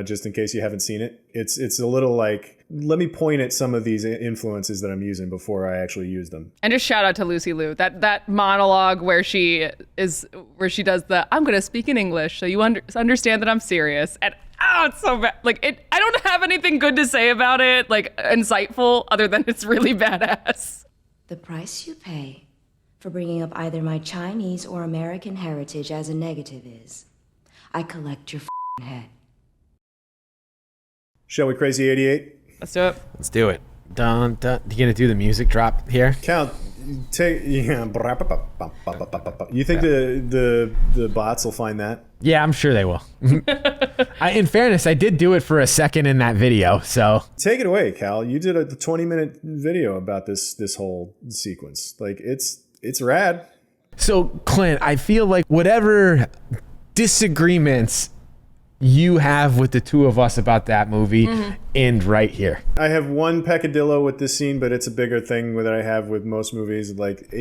Just in case you haven't seen it, it's a little like, let me point at some of these influences that I'm using before I actually use them. And just shout out to Lucy Liu, that monologue where she does the I'm gonna speak in English so you understand that I'm serious, and it's so bad. Like, I don't have anything good to say about it, like insightful, other than it's really badass. The price you pay for bringing up either my Chinese or American heritage as a negative is I collect your head. Shall we crazy 88? Let's do it. Let's do it. Dun, dun. You gonna do the music drop here? Cal, You think the bots will find that? Yeah, I'm sure they will. In fairness, I did do it for a second in that video, so. Take it away, Cal. You did a 20-minute video about this whole sequence. Like, it's rad. So, Clint, I feel like whatever disagreements you have with the two of us about that movie end right here. I have one peccadillo with this scene, but it's a bigger thing that I have with most movies. Like,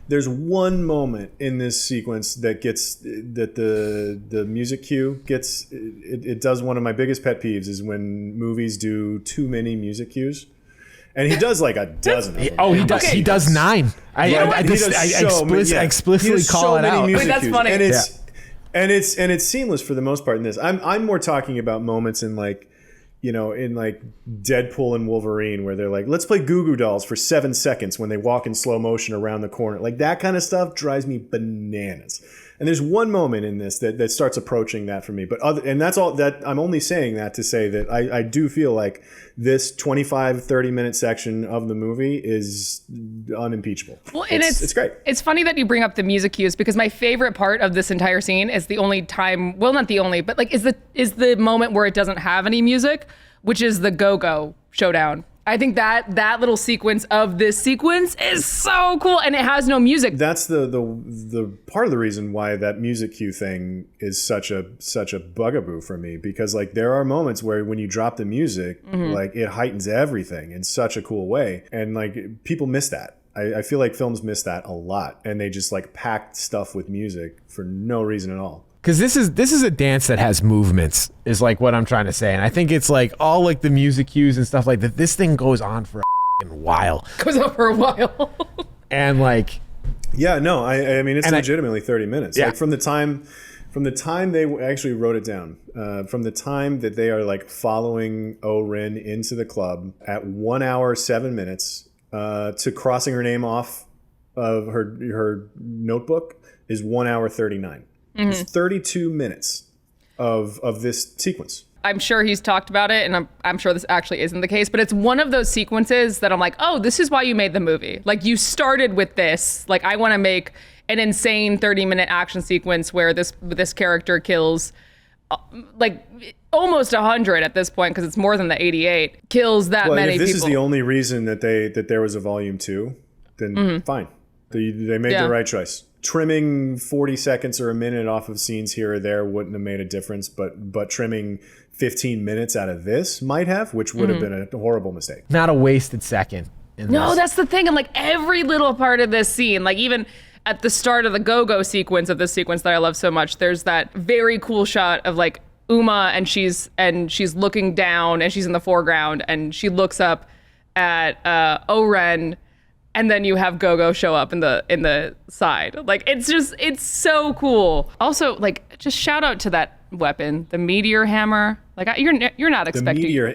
there's one moment in this sequence that the music cue gets. It does one of my biggest pet peeves is when movies do too many music cues. And he does like a dozen of them. Oh, he does. Okay. He does 9. I explicitly call it out. Wait, that's funny. And it's seamless for the most part in this. I'm more talking about moments in like Deadpool and Wolverine where they're like, let's play Goo Goo Dolls for 7 seconds when they walk in slow motion around the corner. Like, that kind of stuff drives me bananas. And there's one moment in this that starts approaching that for me. And that's all that I'm only saying that to say that I do feel like this 25-30 minute section of the movie is unimpeachable. Well, and it's great. It's funny that you bring up the music cues, because my favorite part of this entire scene is the only time, well, not the only, but like is the moment where it doesn't have any music, which is the Go-Go showdown. I think that little sequence of this sequence is so cool, and it has no music. That's the part of the reason why that music cue thing is such a bugaboo for me, because like there are moments where when you drop the music, like it heightens everything in such a cool way, and like people miss that. I feel like films miss that a lot, and they just like packed stuff with music for no reason at all. Because this is a dance that has movements, is like what I'm trying to say. And I think it's like all like the music cues and stuff like that. This thing goes on for a while. Goes on for a while. And like, yeah, no, I mean, it's legitimately 30 minutes. Yeah. Like from the time they actually wrote it down, from the time that they are like following O-Ren into the club at 1 hour, 7 minutes, to crossing her name off of her notebook is 1 hour, 39. It's 32 minutes of this sequence. I'm sure he's talked about it, and I'm sure this actually isn't the case, but it's one of those sequences that I'm like, oh, this is why you made the movie. Like, you started with this. Like, I want to make an insane 30-minute action sequence where this character kills, like, almost 100 at this point, because it's more than the 88, kills that many people. If this is the only reason that there was a volume 2, then fine. They made the right choice. Trimming 40 seconds or a minute off of scenes here or there wouldn't have made a difference, but trimming 15 minutes out of this might have, which would have been a horrible mistake. not a wasted second. No, that's the thing. And like every little part of this scene, like even at the start of the go-go sequence of this sequence that I love so much, there's that very cool shot of like Uma and she's looking down and she's in the foreground and she looks up at O-Ren. And then you have Go-Go show up in the side. Like, it's so cool. Also, like, just shout out to that weapon, the meteor hammer. Like, you're not expecting. The meteor.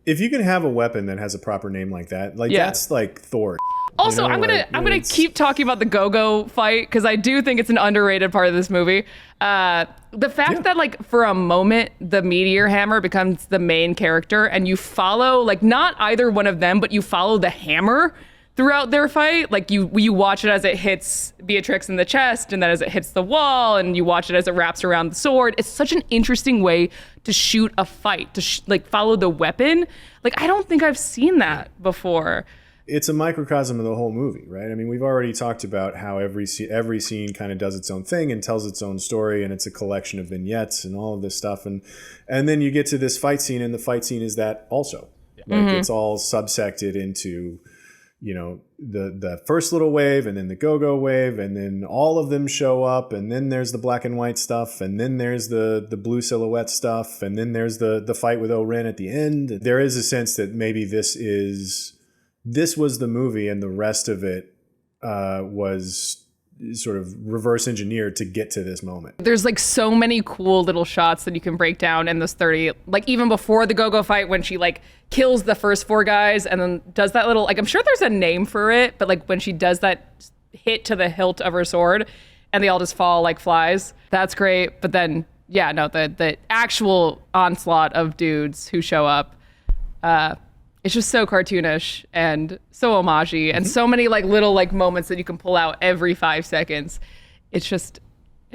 If you can have a weapon that has a proper name like that, like that's like Thor. Also, I'm gonna keep talking about the Go-Go fight because I do think it's an underrated part of this movie. The fact that like for a moment the meteor hammer becomes the main character and you follow like not either one of them, but you follow the hammer throughout their fight. Like you watch it as it hits Beatrix in the chest and then as it hits the wall and you watch it as it wraps around the sword. It's such an interesting way to shoot a fight, to like follow the weapon. Like I don't think I've seen that before. It's a microcosm of the whole movie, right? I mean, we've already talked about how every scene kind of does its own thing and tells its own story, and it's a collection of vignettes and all of this stuff. And then you get to this fight scene, and the fight scene is that also. Like it's all subsected into, you know, the first little wave and then the go-go wave and then all of them show up and then there's the black and white stuff and then there's the blue silhouette stuff and then there's the fight with O-Ren at the end. There is a sense that maybe this was the movie and the rest of it was sort of reverse engineered to get to this moment. There's like so many cool little shots that you can break down in this 30, like even before the go-go fight when she like kills the first 4 guys and then does that little, like I'm sure there's a name for it, but like when she does that hit to the hilt of her sword and they all just fall like flies, that's great. But then yeah, no, the actual onslaught of dudes who show up, it's just so cartoonish and so homage-y and so many like little like moments that you can pull out every 5 seconds. It's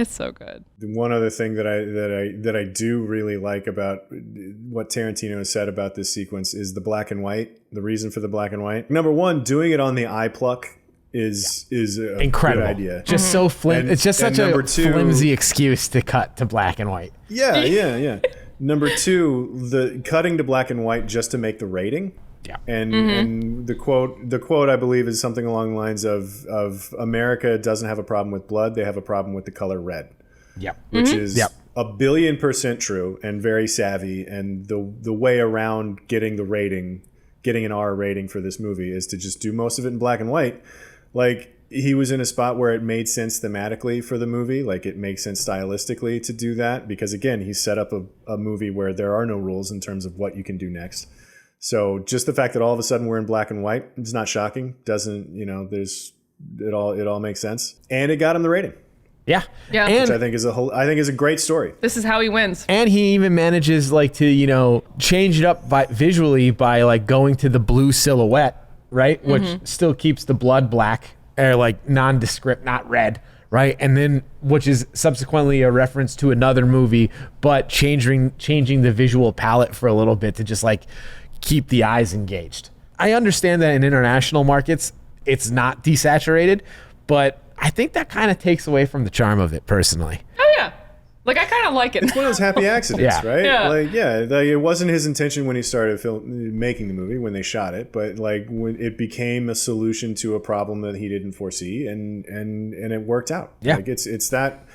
so good. One other thing that I do really like about what Tarantino has said about this sequence is the black and white, the reason for the black and white. Number one, doing it on the eye pluck is a incredible good idea. Just so it's just such a flimsy excuse to cut to black and white. Yeah. Number 2, the cutting to black and white just to make the rating. Yeah. And the quote I believe is something along the lines of America doesn't have a problem with blood, they have a problem with the color red. Yep. Which is 1,000,000,000% true and very savvy, and the way around getting the rating, getting an R rating for this movie is to just do most of it in black and white. Like he was in a spot where it made sense thematically for the movie, like it makes sense stylistically to do that because again, he set up a movie where there are no rules in terms of what you can do next. So just the fact that all of a sudden we're in black and white is not shocking. Doesn't, it all makes sense. And it got him the rating. Yeah. Which I think is a great story. This is how he wins. And he even manages like to, change it up visually by like going to the blue silhouette, right? Which still keeps the blood black or like nondescript, not red. Right. And then which is subsequently a reference to another movie, but changing the visual palette for a little bit to just like keep the eyes engaged. I understand that in international markets, it's not desaturated, but I think that kind of takes away from the charm of it personally. Oh, yeah. Like, I kind of like it. It's one of those happy accidents, right? Yeah. Like, it wasn't his intention when he started making the movie, when they shot it, but like when it became a solution to a problem that he didn't foresee, and it worked out. Yeah. Like it's that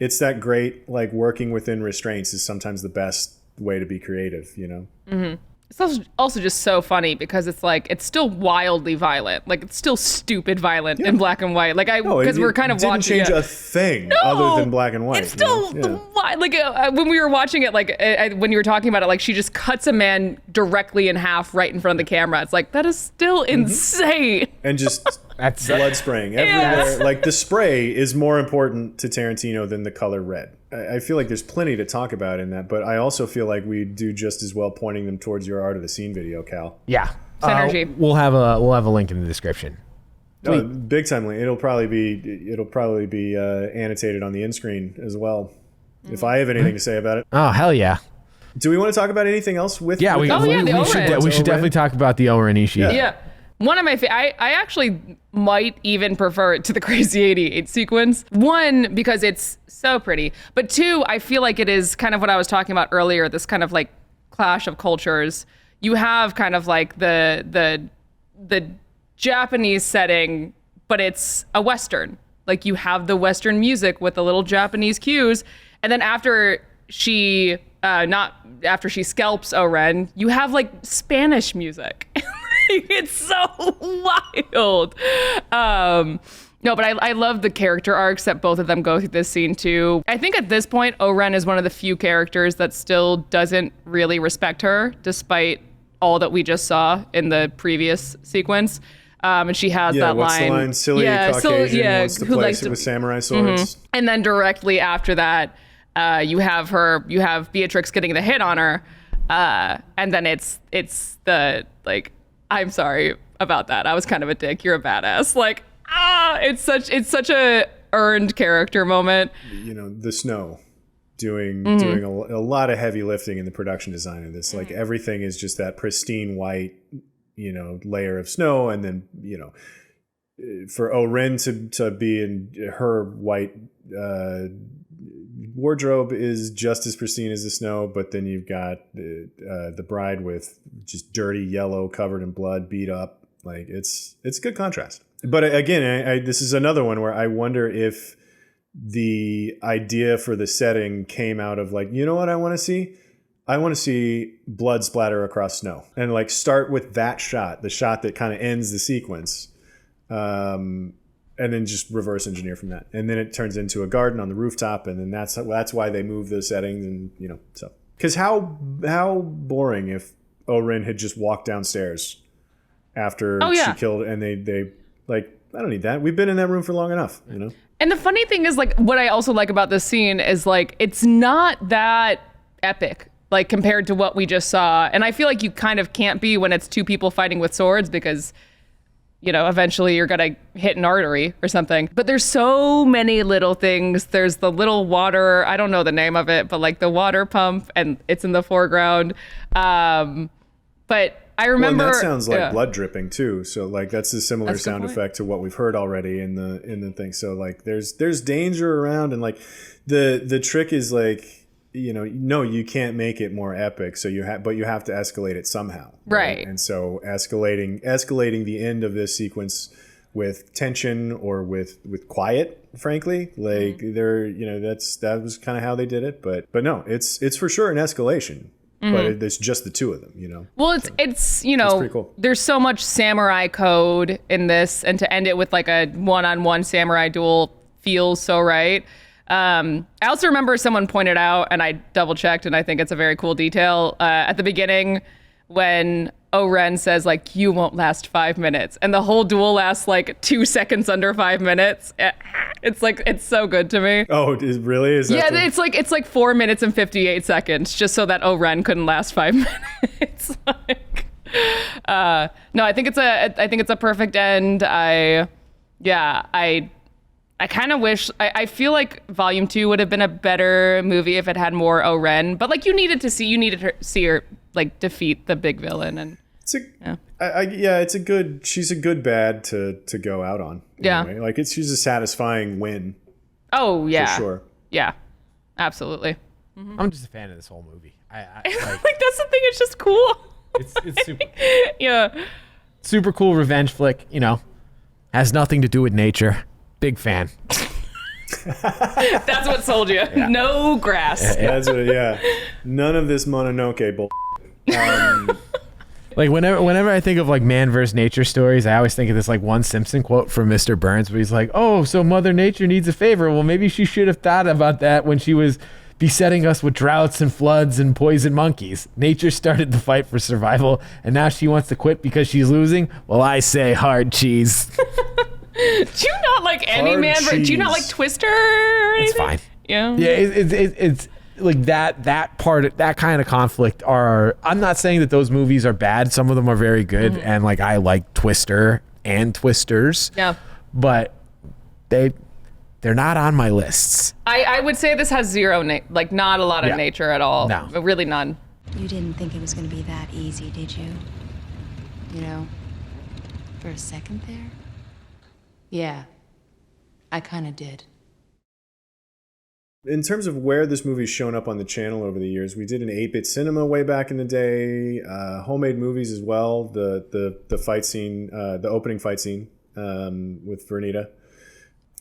it's that great, like, working within restraints is sometimes the best way to be creative, you know? Mm-hmm. It's also just so funny because it's like, it's still wildly violent. Like, it's still stupid violent in black and white. Like, because we're kind of watching it. Didn't change a thing other than black and white. It's still, like, when we were watching it, like, when you were talking about it, like, she just cuts a man directly in half right in front of the camera. It's like, that is still insane. And just blood spraying everywhere. Like, the spray is more important to Tarantino than the color red. I feel like there's plenty to talk about in that, but I also feel like we do just as well pointing them towards your art of the scene video, Cal. Yeah. Synergy. We'll have a link in the description. Big time link. It'll probably be annotated on the end screen as well. If I have anything to say about it. Oh, hell yeah. Do we want to talk about anything else with? Yeah, we should definitely talk about the O-Ren Ishii. Yeah. One of my I actually might even prefer it to the Crazy 88 sequence. One, because it's so pretty. But two, I feel like it is kind of what I was talking about earlier, this kind of like clash of cultures. You have kind of like the Japanese setting, but it's a Western. Like, you have the Western music with the little Japanese cues. And then after she scalps O-Ren, you have like Spanish music. It's so wild. No, but I love the character arcs that both of them go through this scene too. I think at this point, O-Ren is one of the few characters that still doesn't really respect her, despite all that we just saw in the previous sequence. And she has that what's line. The line? Silly Caucasian wants to place it with samurai swords. Mm-hmm. And then directly after that, you have Beatrix getting the hit on her. And then it's the, like, I'm sorry about that. I was kind of a dick. You're a badass. Like, it's such a earned character moment. You know, the snow doing a lot of heavy lifting in the production design of this. Like, everything is just that pristine white, you know, layer of snow, and then, you know, for O-Ren to be in her white wardrobe is just as pristine as the snow, but then you've got the bride with just dirty yellow, covered in blood, beat up. Like, it's good contrast. But again, this is another one where I wonder if the idea for the setting came out of, like, you know what I want to see? I want to see blood splatter across snow, and like start with that shot, the shot that kind of ends the sequence. And then just reverse engineer from that, and then it turns into a garden on the rooftop, and then that's why they move the settings, and you know, so because how boring if O-Ren had just walked downstairs after she killed, and they like, I don't need that. We've been in that room for long enough, you know. And the funny thing is, like, what I also like about this scene is, like, it's not that epic, like, compared to what we just saw, and I feel like you kind of can't be when it's two people fighting with swords, because, you know, eventually you're going to hit an artery or something. But there's so many little things. There's the little water, I don't know the name of it, but like the water pump, and it's in the foreground. But I remember... Well, and that sounds like blood dripping too. So like, that's a similar sound effect to what we've heard already in the thing. So like, there's danger around, and like the trick is like, you know, no, you can't make it more epic. So you have to escalate it somehow. Right. And so escalating the end of this sequence with tension or with quiet, frankly, like you know, that was kind of how they did it. But no, it's for sure an escalation. But it's just the two of them, you know. Well, it's you know, it's pretty cool. There's so much samurai code in this, and to end it with like a one-on-one samurai duel feels so right. I also remember someone pointed out, and I double checked, and I think it's a very cool detail, at the beginning when O-Ren says, like, you won't last 5 minutes, and the whole duel lasts like 2 seconds under 5 minutes. It's like, it's so good to me. Oh, really? Is that yeah, it's like 4 minutes and 58 seconds, just so that O-Ren couldn't last 5 minutes. Like, no, I think it's a perfect end. I kind of wish, I feel like Volume 2 would have been a better movie if it had more O-Ren, but like, you needed to see her like defeat the big villain, and she's a good bad to go out on. Yeah. Anyway. Like, she's a satisfying win. Oh yeah. For sure. Yeah, absolutely. Mm-hmm. I'm just a fan of this whole movie. I like that's the thing, it's just cool. It's super. Yeah. Super cool revenge flick, you know, has nothing to do with nature. Big fan. That's what sold you. No grass. That's what, yeah. None of this Mononoke bull. Like whenever I think of like man versus nature stories, I always think of this like one Simpson quote from Mr. Burns, where he's like, "Oh, so Mother Nature needs a favor. Well, maybe she should have thought about that when she was besetting us with droughts and floods and poison monkeys. Nature started the fight for survival, and now she wants to quit because she's losing. Well, I say hard cheese." Do you not like any Hard man? Do you not cheese. like Twister or anything? It's fine. Yeah. Yeah, it's like that part, that kind of conflict are, I'm not saying that those movies are bad. Some of them are very good. And like, I like Twister and Twisters. Yeah. But they're not on my lists. I would say this has zero, like not a lot of Yeah. nature at all. No. Really none. You didn't think it was going to be that easy, did you? You know, for a second there? Yeah, I kind of did. In terms of where this movie's shown up on the channel over the years, we did an 8-bit cinema way back in the day, homemade movies as well. The fight scene, the opening fight scene with Vernita,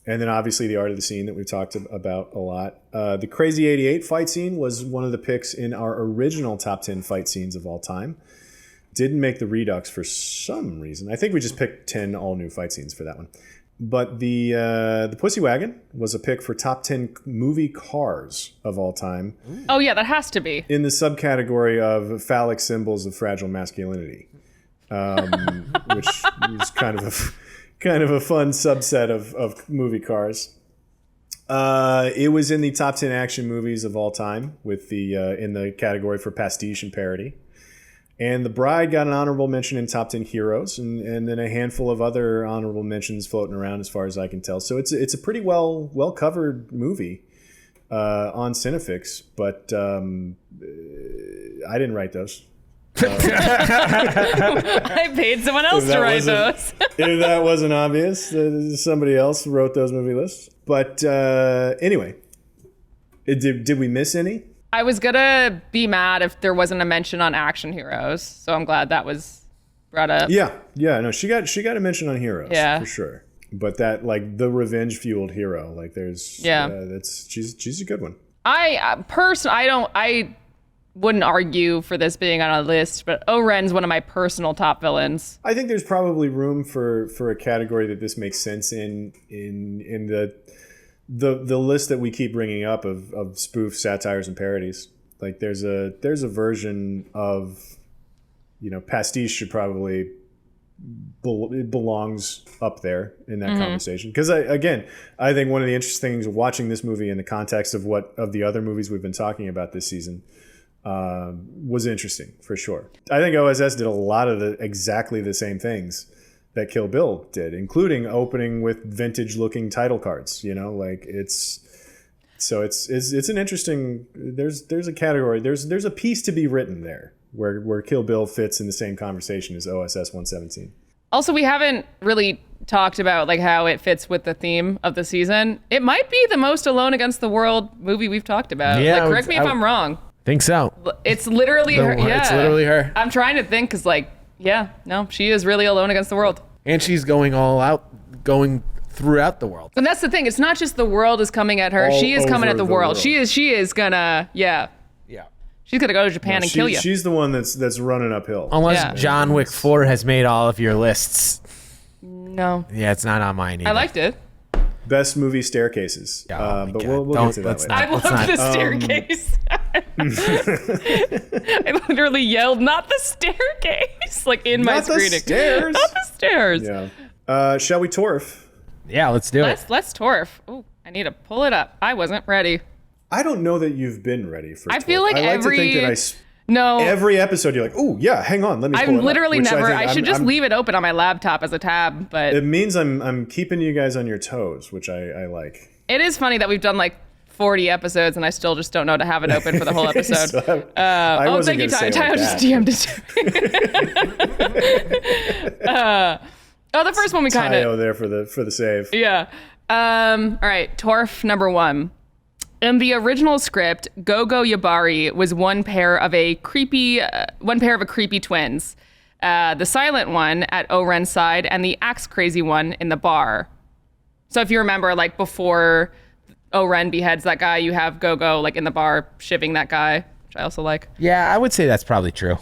and then obviously the art of the scene that we've talked about a lot. The Crazy 88 fight scene was one of the picks in our original top 10 fight scenes of all time. Didn't make the Redux for some reason. I think we just picked 10 all new fight scenes for that one. But the Pussy Wagon was a pick for top 10 movie cars of all time. Oh yeah, that has to be. In the subcategory of phallic symbols of fragile masculinity, which is kind of a fun subset of movie cars. It was in the top 10 action movies of all time, with the in the category for pastiche and parody. And The Bride got an honorable mention in top 10 heroes, and then a handful of other honorable mentions floating around as far as I can tell. So it's a pretty well covered movie on CineFix, but I didn't write those. I paid someone else to write those. If that wasn't obvious, somebody else wrote those movie lists. But anyway, did we miss any? I was gonna be mad if there wasn't a mention on action heroes, so I'm glad that was brought up. Yeah, no, she got a mention on heroes, for sure. But that, like, the revenge fueled hero, like, there's she's a good one. I wouldn't argue for this being on a list, but Oren's one of my personal top villains. I think there's probably room for a category that this makes sense in the list that we keep bringing up of spoof satires and parodies. Like, there's a version of, pastiche should probably belongs up there in that conversation, because I think one of the interesting things of watching this movie in the context of the other movies we've been talking about this season was interesting, for sure. I think OSS did a lot of exactly the same things that Kill Bill did, including opening with vintage-looking title cards. It's an interesting. There's a category. There's a piece to be written there where Kill Bill fits in the same conversation as OSS 117. Also, we haven't really talked about like how it fits with the theme of the season. It might be the most Alone Against the World movie we've talked about. Yeah, like, correct me if I'm wrong. Think so. It's literally her. Yeah, It's literally her. I'm trying to think because, she is really alone against the world. And she's going all out, going throughout the world. And that's the thing. It's not just the world is coming at her. All She is coming at over the the world. world. She is gonna, Yeah. she's gonna go to Japan and kill you. She's the one that's running uphill. Unless Yeah. John Wick 4 has made all of your lists. No, Yeah, it's not on mine either. I liked it. Best movie staircases. Oh my but God. we'll get to that Let's later. I Let's love not- the staircase. I literally yelled, "Not the staircase!" like in my Not the screening. stairs. Not the stairs. Yeah. Shall we torf? Yeah, let's do it. Let's torf. Oh, I need to pull it up. I wasn't ready. I don't know that you've been ready for. I feel like I like to think every- that No, every episode you're like, oh yeah, hang on, let me. Pull I'm it up," literally which never. think I should just leave it open on my laptop as a tab, but It means I'm keeping you guys on your toes, which I like. it is funny that we've done like 40 episodes and I still just don't know to have it open for the whole episode. So, I wasn't thank you, gonna say Tayo. it like Tayo just that, DM'd it to me. The first one we kind Tayo of. there for the save. Yeah. All right. Torf number 1. In the original script, Gogo Yabari was one pair of a creepy twins. The silent one at Oren's side and the axe crazy one in the bar. So if you remember, like before O-Ren beheads that guy. You have Gogo like in the bar shivving that guy, which I also like. Yeah, I would say that's probably true.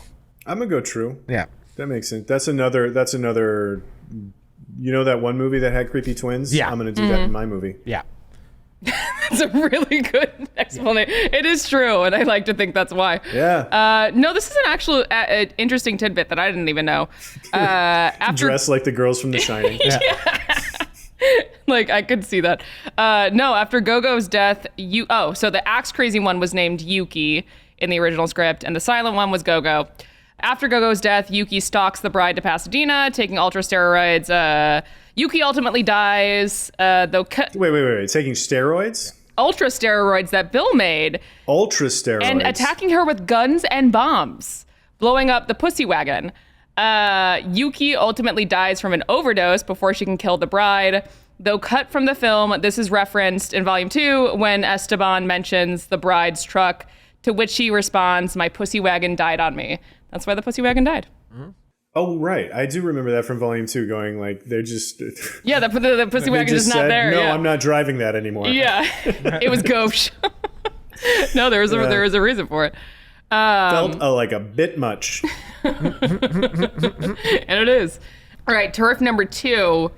I'm gonna go true. Yeah. That makes sense. That's another. You know that one movie that had creepy twins? Yeah. I'm gonna do that in my movie. Yeah. That's a really good explanation. It is true, and I like to think that's why. Yeah. No, this is an actual interesting tidbit that I didn't even know. After Dressed like the girls from The Shining. like I could see that. No, after Gogo's death, so the axe crazy one was named Yuki in the original script, and the silent one was Gogo. After Gogo's death, Yuki stalks the bride to Pasadena, taking ultra steroids. Yuki ultimately dies. Wait. Taking steroids? Ultra steroids that Bill made. Ultra steroids. And attacking her with guns and bombs, blowing up the pussy wagon. Yuki ultimately dies from an overdose before she can kill the bride. Though cut from the film, this is referenced in Volume 2 when Esteban mentions the bride's truck, to which she responds, "My pussy wagon died on me." That's why the pussy wagon died. Oh, right. I do remember that from Volume 2 going like, they're just... Yeah, the pussy wagon is not there. No, yeah. I'm not driving that anymore. Yeah, it was gauche. No, there was a reason for it. Felt like a bit much. And it is. All right, turf number 2.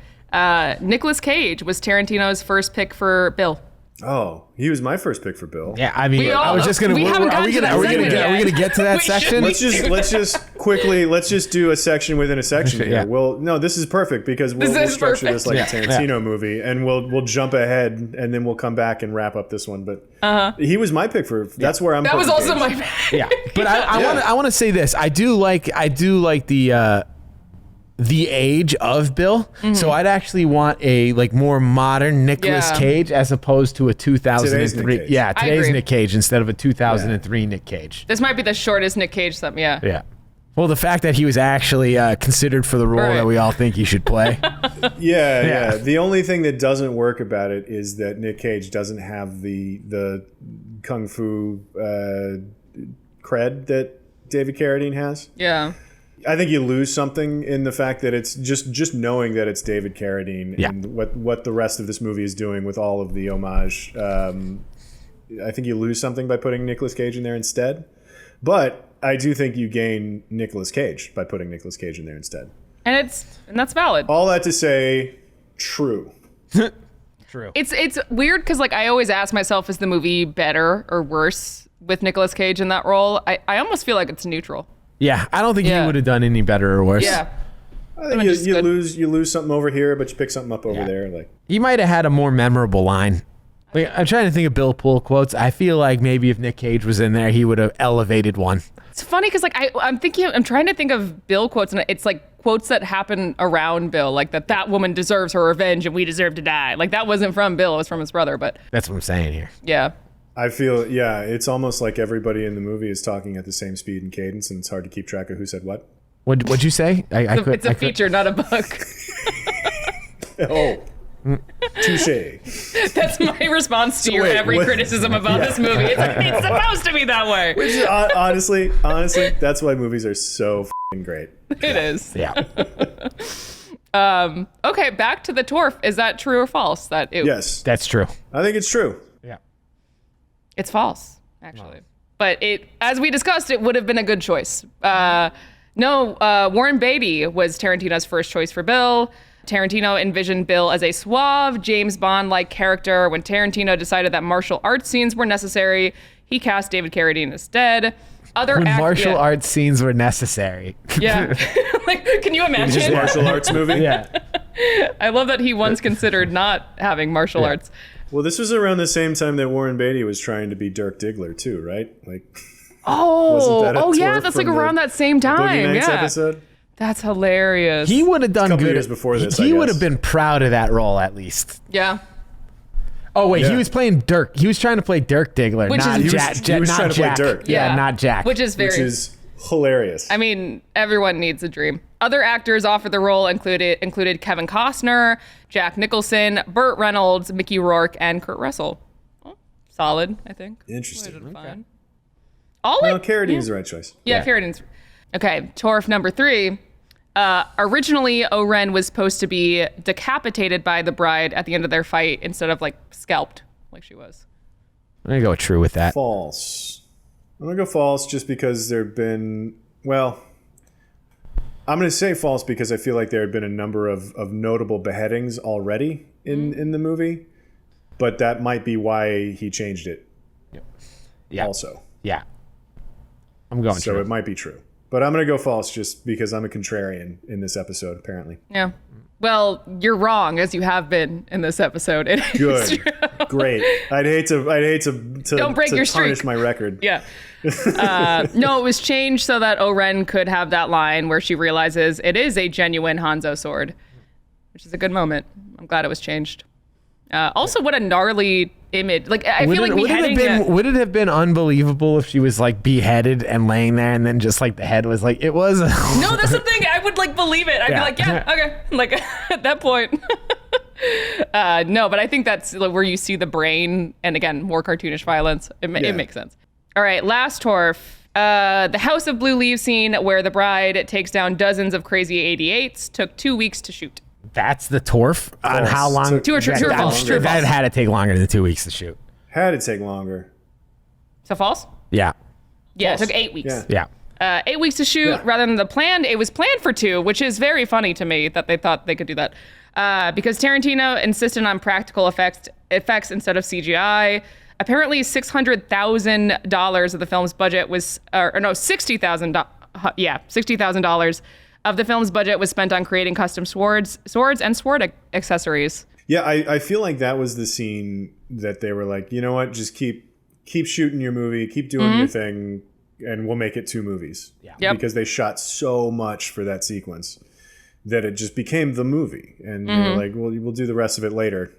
Nicolas Cage was Tarantino's first pick for Bill. Oh, he was my first pick for Bill. Yeah, I mean, I was just gonna. Are we gonna get to that section? Let's just do a section within a section here. Yeah. Well, no, this is perfect because we'll structure this like a Tarantino movie, and we'll jump ahead, and then we'll come back and wrap up this one. But he was my pick for. That's where I'm. That was also my pick. Yeah, but I want to say this. I do like the age of Bill. Mm-hmm. So I'd actually want a like more modern Nicolas Cage as opposed to a 2003. Today's Nick Cage instead of a 2003 Nick Cage. This might be the shortest Nick Cage stuff. Yeah. Yeah. Well, the fact that he was actually considered for the role that we all think he should play. Yeah. The only thing that doesn't work about it is that Nick Cage doesn't have the kung fu cred that David Carradine has. Yeah. I think you lose something in the fact that it's just knowing that it's David Carradine and what the rest of this movie is doing with all of the homage. I think you lose something by putting Nicolas Cage in there instead. But I do think you gain Nicolas Cage by putting Nicolas Cage in there instead. And that's valid. All that to say, true. True. It's weird because like I always ask myself, is the movie better or worse with Nicolas Cage in that role? I almost feel like it's neutral. Yeah, I don't think he would have done any better or worse. Yeah. I think you lose something over here, but you pick something up over there. Like he might have had a more memorable line. Like, I'm trying to think of Bill Poole quotes. I feel like maybe if Nick Cage was in there, he would have elevated one. It's funny because like I'm trying to think of Bill quotes, and it's like quotes that happen around Bill, like that woman deserves her revenge and we deserve to die. Like that wasn't from Bill, it was from his brother. But that's what I'm saying here. Yeah. I feel, it's almost like everybody in the movie is talking at the same speed and cadence, and it's hard to keep track of who said what. What'd you say? It's a feature, not a book. Oh, touche. That's my response to every criticism about this movie. It's like, it's supposed to be that way. Which is, honestly, that's why movies are so f***ing great. It is. Yeah. Okay, back to the Torf. Is that true or false? Yes. That's true. I think it's true. Yeah. It's false, actually. But as we discussed, it would have been a good choice. Warren Beatty was Tarantino's first choice for Bill. Tarantino envisioned Bill as a suave, James Bond-like character. When Tarantino decided that martial arts scenes were necessary, he cast David Carradine instead. Martial arts scenes were necessary. Yeah. Like, can you imagine? Just a martial arts movie? Yeah. I love that he once considered not having martial arts. Well, this was around the same time that Warren Beatty was trying to be Dirk Diggler too, right? Like, that's like around that same time. Boogie Nights yeah, episode. That's hilarious. He would have done good. Years before this, he would have been proud of that role at least. Yeah. Oh wait, he was playing Dirk. He was trying to play Dirk Diggler, not Jack. He was trying to play Dirk. Yeah, not Jack. Which is hilarious. I mean, everyone needs a dream. Other actors offered the role included Kevin Costner, Jack Nicholson, Burt Reynolds, Mickey Rourke, and Kurt Russell. Well, solid, I think. Interesting. Fine. Carradine's the right choice. Yeah, Carradine's. Okay, Torf number 3. Originally, O-Ren was supposed to be decapitated by the bride at the end of their fight instead of like scalped, like she was. I'm gonna go true with that. False. I'm going to go false just because there have been, well, I'm going to say false because I feel like there had been a number of notable beheadings already in the movie, but that might be why he changed it. Yeah. Also. Yeah. I'm going So true. it might be true. But I'm going to go false just because I'm a contrarian in this episode, apparently. Yeah. Well, you're wrong, as you have been in this episode. It is Good. true. Great. I'd hate to Don't break your tarnish streak. my record. Yeah. No, it was changed so that Oren could have that line where she realizes it is a genuine Hanzo sword, which is a good moment. I'm glad it was changed. Also, what a gnarly image. Like, I feel like beheading... Would it have been unbelievable if she was like beheaded and laying there and then just like the head was like, it was... No, that's the thing. I would like believe it. I'd be like, yeah, okay. Like at that point. No, but I think that's where you see the brain and again, more cartoonish violence. It makes sense. All right, last Torf. The House of Blue Leaves scene where the bride takes down dozens of crazy 88s took 2 weeks to shoot. That's the Torf on False. how long... True or false? True or That false? had to take longer than 2 weeks to shoot. Had to take longer. So false? Yeah. Yeah, False. it took 8 weeks. Yeah. 8 weeks to shoot rather than the planned. It was planned for 2, which is very funny to me that they thought they could do that. Because Tarantino insisted on practical effects instead of CGI. Apparently, $600,000 of the film's budget was, $60,000. Yeah, $60,000 of the film's budget was spent on creating custom swords and sword accessories. Yeah, I feel like that was the scene that they were like, you know what, just keep shooting your movie, keep doing your thing, and we'll make it 2 movies. Yeah. Yep. Because they shot so much for that sequence that it just became the movie. And they were like, well, we'll do the rest of it later.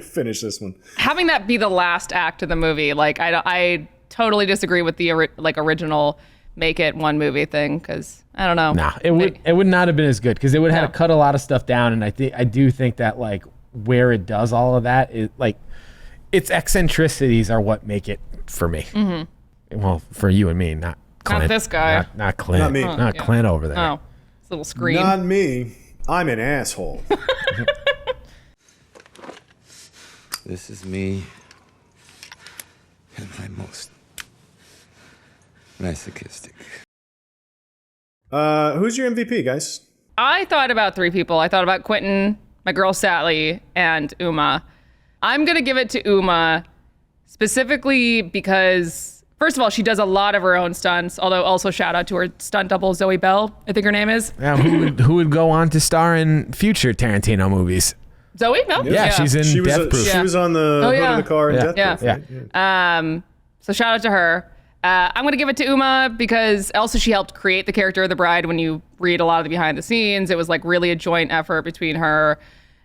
Finish this one. Having that be the last act of the movie, like I totally disagree with the original make it one movie thing because I don't know. Nah, it would not have been as good because it would have had to cut a lot of stuff down, and I do think that like where it does all of that is like its eccentricities are what make it for me. Mm-hmm. Well, for you and me, not Clint. Not this guy. Not Clint. Not me. Not Clint over there. Oh, this little screen. Not me. I'm an asshole. This is me at my most masochistic. Who's your MVP, guys? I thought about 3 people. I thought about Quentin, my girl Sally, and Uma. I'm going to give it to Uma specifically because, first of all, she does a lot of her own stunts, although also shout out to her stunt double, Zoe Bell, I think her name is. Yeah, who would go on to star in future Tarantino movies? Zoe? No? Yeah, she's in Death Proof. She was on the hood of the car in Death Proof. Yeah. So shout out to her. I'm going to give it to Uma because also she helped create the character of the bride. When you read a lot of the behind the scenes, it was like really a joint effort between her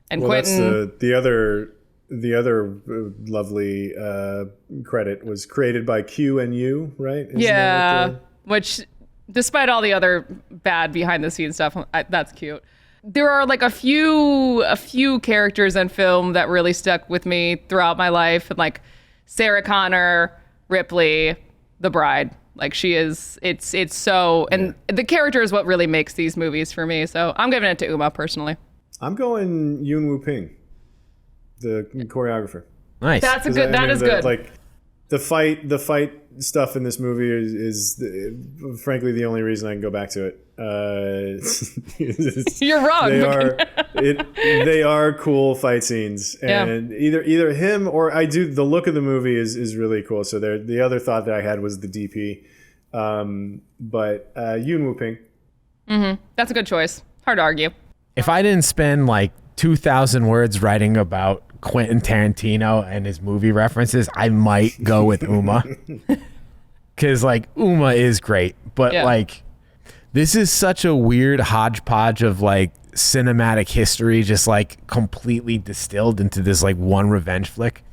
and Quentin. That's the other lovely credit was created by Q and U, right? Isn't that what which despite all the other bad behind the scenes stuff, that's cute. There are like a few characters in film that really stuck with me throughout my life, and like Sarah Connor, Ripley, the bride. Like she is, it's so, and the character is what really makes these movies for me. So I'm giving it to Uma personally. I'm going Yoon Woo Ping, the choreographer. Nice. That is good. Like the fight stuff in this movie is frankly the only reason I can go back to it. You're wrong. They are cool fight scenes, and either him or the look of the movie is really cool. So the other thought that I had was the DP, but Yoon Woo Ping. Mm-hmm. That's a good choice. Hard to argue. If I didn't spend like 2,000 words writing about Quentin Tarantino and his movie references, I might go with Uma. Because like Uma is great, but like this is such a weird hodgepodge of like cinematic history just like completely distilled into this like one revenge flick.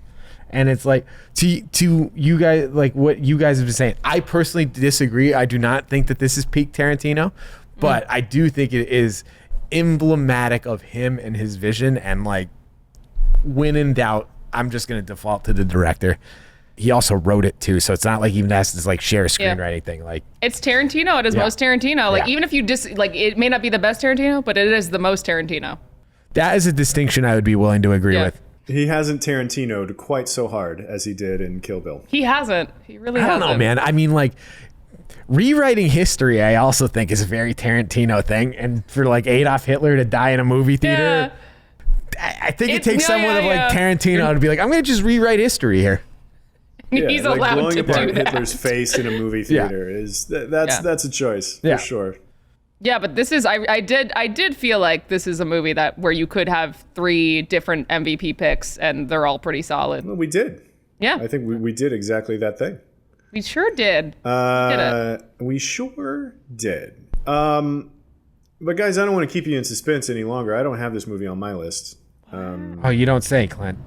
And it's like to you guys, like what you guys have been saying, I personally disagree. I do not think that this is peak Tarantino, but I do think it is emblematic of him and his vision. And like when in doubt, I'm just going to default to the director. He also wrote it too, so it's not like he even has to like share a screen or anything. Like it's Tarantino at his most Tarantino. Like even if you like, it may not be the best Tarantino, but it is the most Tarantino. That is a distinction I would be willing to agree with. He hasn't Tarantino'd quite so hard as he did in Kill Bill. He hasn't. He really I hasn't. don't know, man. I mean, like, rewriting history, I also think is a very Tarantino thing. And for like Adolf Hitler to die in a movie theater, I think it takes someone of like Tarantino to be like, I'm going to just rewrite history here. He's like allowed blowing to apart do that. Hitler's face in a movie theater is that's a choice for sure. Yeah, but this is I did feel like this is a movie that where you could have 3 different MVP picks and they're all pretty solid. Well, we did. Yeah, I think we did exactly that thing. we sure did. We sure did. But guys, I don't want to keep you in suspense any longer. I don't have this movie on my list. Oh, you don't say, Clint.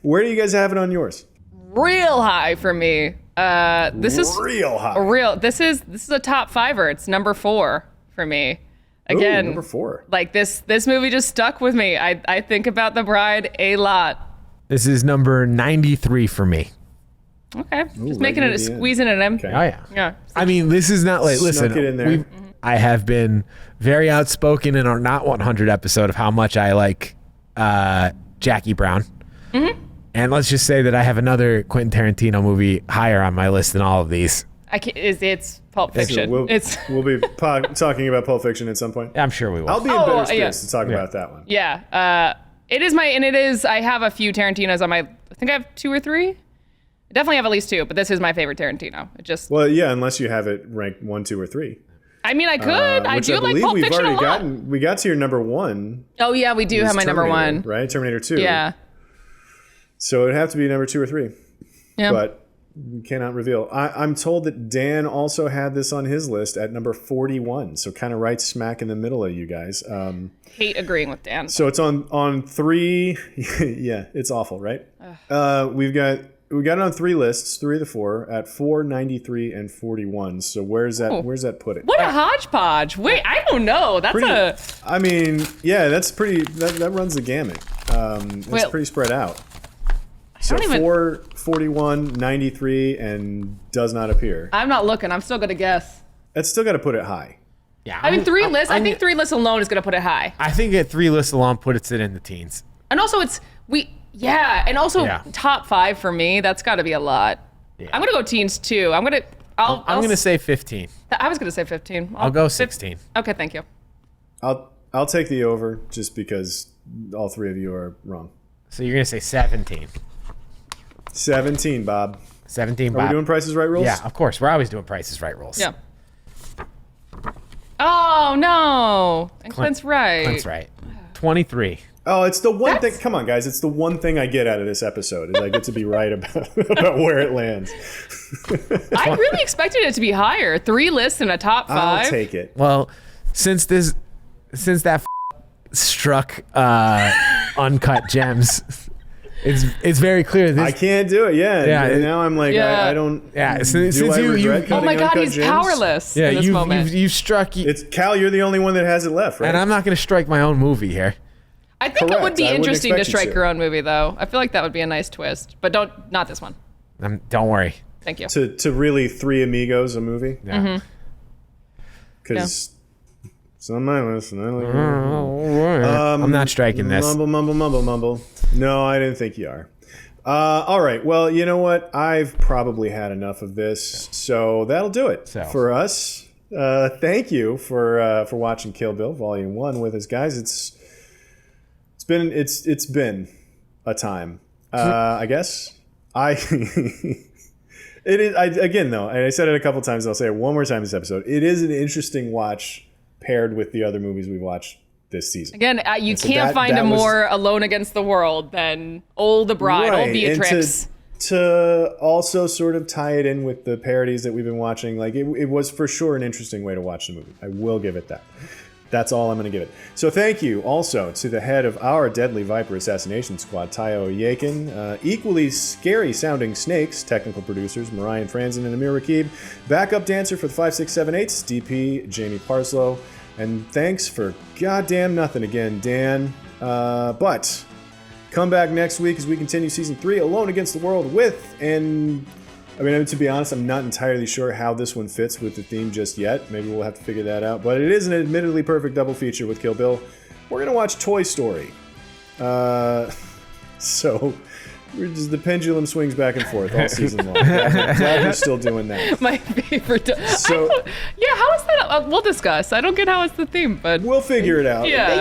Where do you guys have it on yours? Real high for me. This is real high. This is a top 5er. It's number 4 for me. Again, number 4. Like this movie just stuck with me. I think about The Bride a lot. This is number 93 for me. Okay, just making it, squeezing it in. Okay. Oh, yeah. Yeah. I mean, this is not like, listen, Snuck it in there. I have been very outspoken in our Not 100 episode of how much I like Jackie Brown. Mm-hmm. And let's just say that I have another Quentin Tarantino movie higher on my list than all of these. It's Pulp Fiction. So we'll be talking about Pulp Fiction at some point. I'm sure we will. I'll be in better spirits to talk about that one. Yeah. It is I have a few Tarantinos on my, I think I have 2 or 3. I definitely have at least 2, but this is my favorite Tarantino. It just. Well, yeah, unless you have it ranked 1, 2, or 3. I mean, I could. I do like Pulp Fiction a lot. We got to your number 1. Oh yeah, we do have my number 1. Right, Terminator 2. Yeah. So it'd have to be number 2 or 3. Yeah. But we cannot reveal. I'm told that Dan also had this on his list at number 41. So kind of right smack in the middle of you guys. Hate agreeing with Dan. So it's on 3. Yeah, it's awful, right? We got it on 3 lists, 3 of the 4 at 4, 93, and 41. So where's that put it? What a hodgepodge. Wait, I don't know. That's I mean, yeah, that's pretty. That runs the gamut. It's pretty spread out. So 4, 41, 93, and does not appear. I'm not looking. I'm still gonna guess. It's still got to put it high. Yeah. I mean, 3 lists. I think 3 lists alone is gonna put it high. I think at 3 lists alone puts it in the teens. And also, top 5 for me. That's got to be a lot. Yeah. I'm gonna go teens too. I'm gonna say 15. I was gonna say 15. I'll go 16. Okay, thank you. I'll take the over just because all 3 of you are wrong. So you're gonna say 17. 17, Bob. 17, Bob. Are we doing Price is Right rules? Yeah, of course. We're always doing Price is Right rules. Yeah. Oh no! And Clint's right. Clint's right. 23. Oh, it's the one thing. Come on, guys. It's the one thing I get out of this episode is I get to be right about where it lands. I really expected it to be higher. 3 lists in a top 5. I'll take it. Well, since that struck Uncut Gems, it's very clear. I can't do it. Yeah. Now I'm like, Yeah. I don't. Yeah. Since do I regret Oh cutting my God, Uncut he's Gems? powerless Yeah, in this moment. you've struck. It's Cal. You're the only one that has it left, right? And I'm not going to strike my own movie here. I think it would Correct. be I wouldn't interesting to expect you strike to. your own movie, though. I feel like that would be a nice twist, but not this one. Don't worry. Thank you. to really Three Amigos a movie. Yeah. Because it's on my list, and I like. I'm not striking this. Mumble. No, I didn't think you are. All right. Well, you know what? I've probably had enough of this, so that'll do it for us. Thank you for watching Kill Bill Volume 1 with us, guys. It's been a time. I guess it is. Again, though, and I said it a couple times. I'll say it one more time this episode. It is an interesting watch paired with the other movies we've watched this season. Again, you can't find a more Alone Against the World than Old the Bride, Old Beatrix. And to also sort of tie it in with the parodies that we've been watching, like it was for sure an interesting way to watch the movie. I will give it that. That's all I'm going to give it. So thank you also to the head of our Deadly Viper Assassination Squad, Tayo Oyekan, equally scary sounding snakes, technical producers, Marhyan, Franzen, and Amir Rakib, backup dancer for the 5678s, DP, Jamie Parslow, and thanks for goddamn nothing again, Dan. But come back next week as we continue Season 3, Alone Against the World to be honest, I'm not entirely sure how this one fits with the theme just yet. Maybe we'll have to figure that out. But it is an admittedly perfect double feature with Kill Bill. we're going to watch Toy Story. So the pendulum swings back and forth all season long. Glad we're still doing that. My favorite. So how is that? We'll discuss. I don't get how it's the theme, but we'll figure it out. Yeah.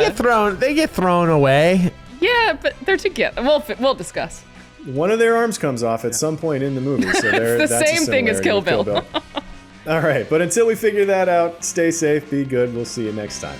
They get thrown away. Yeah, but they're together. We'll discuss. One of their arms comes off at some point in the movie, so It's the same thing as Kill Bill. All right, but until we figure that out, stay safe, be good. We'll see you next time.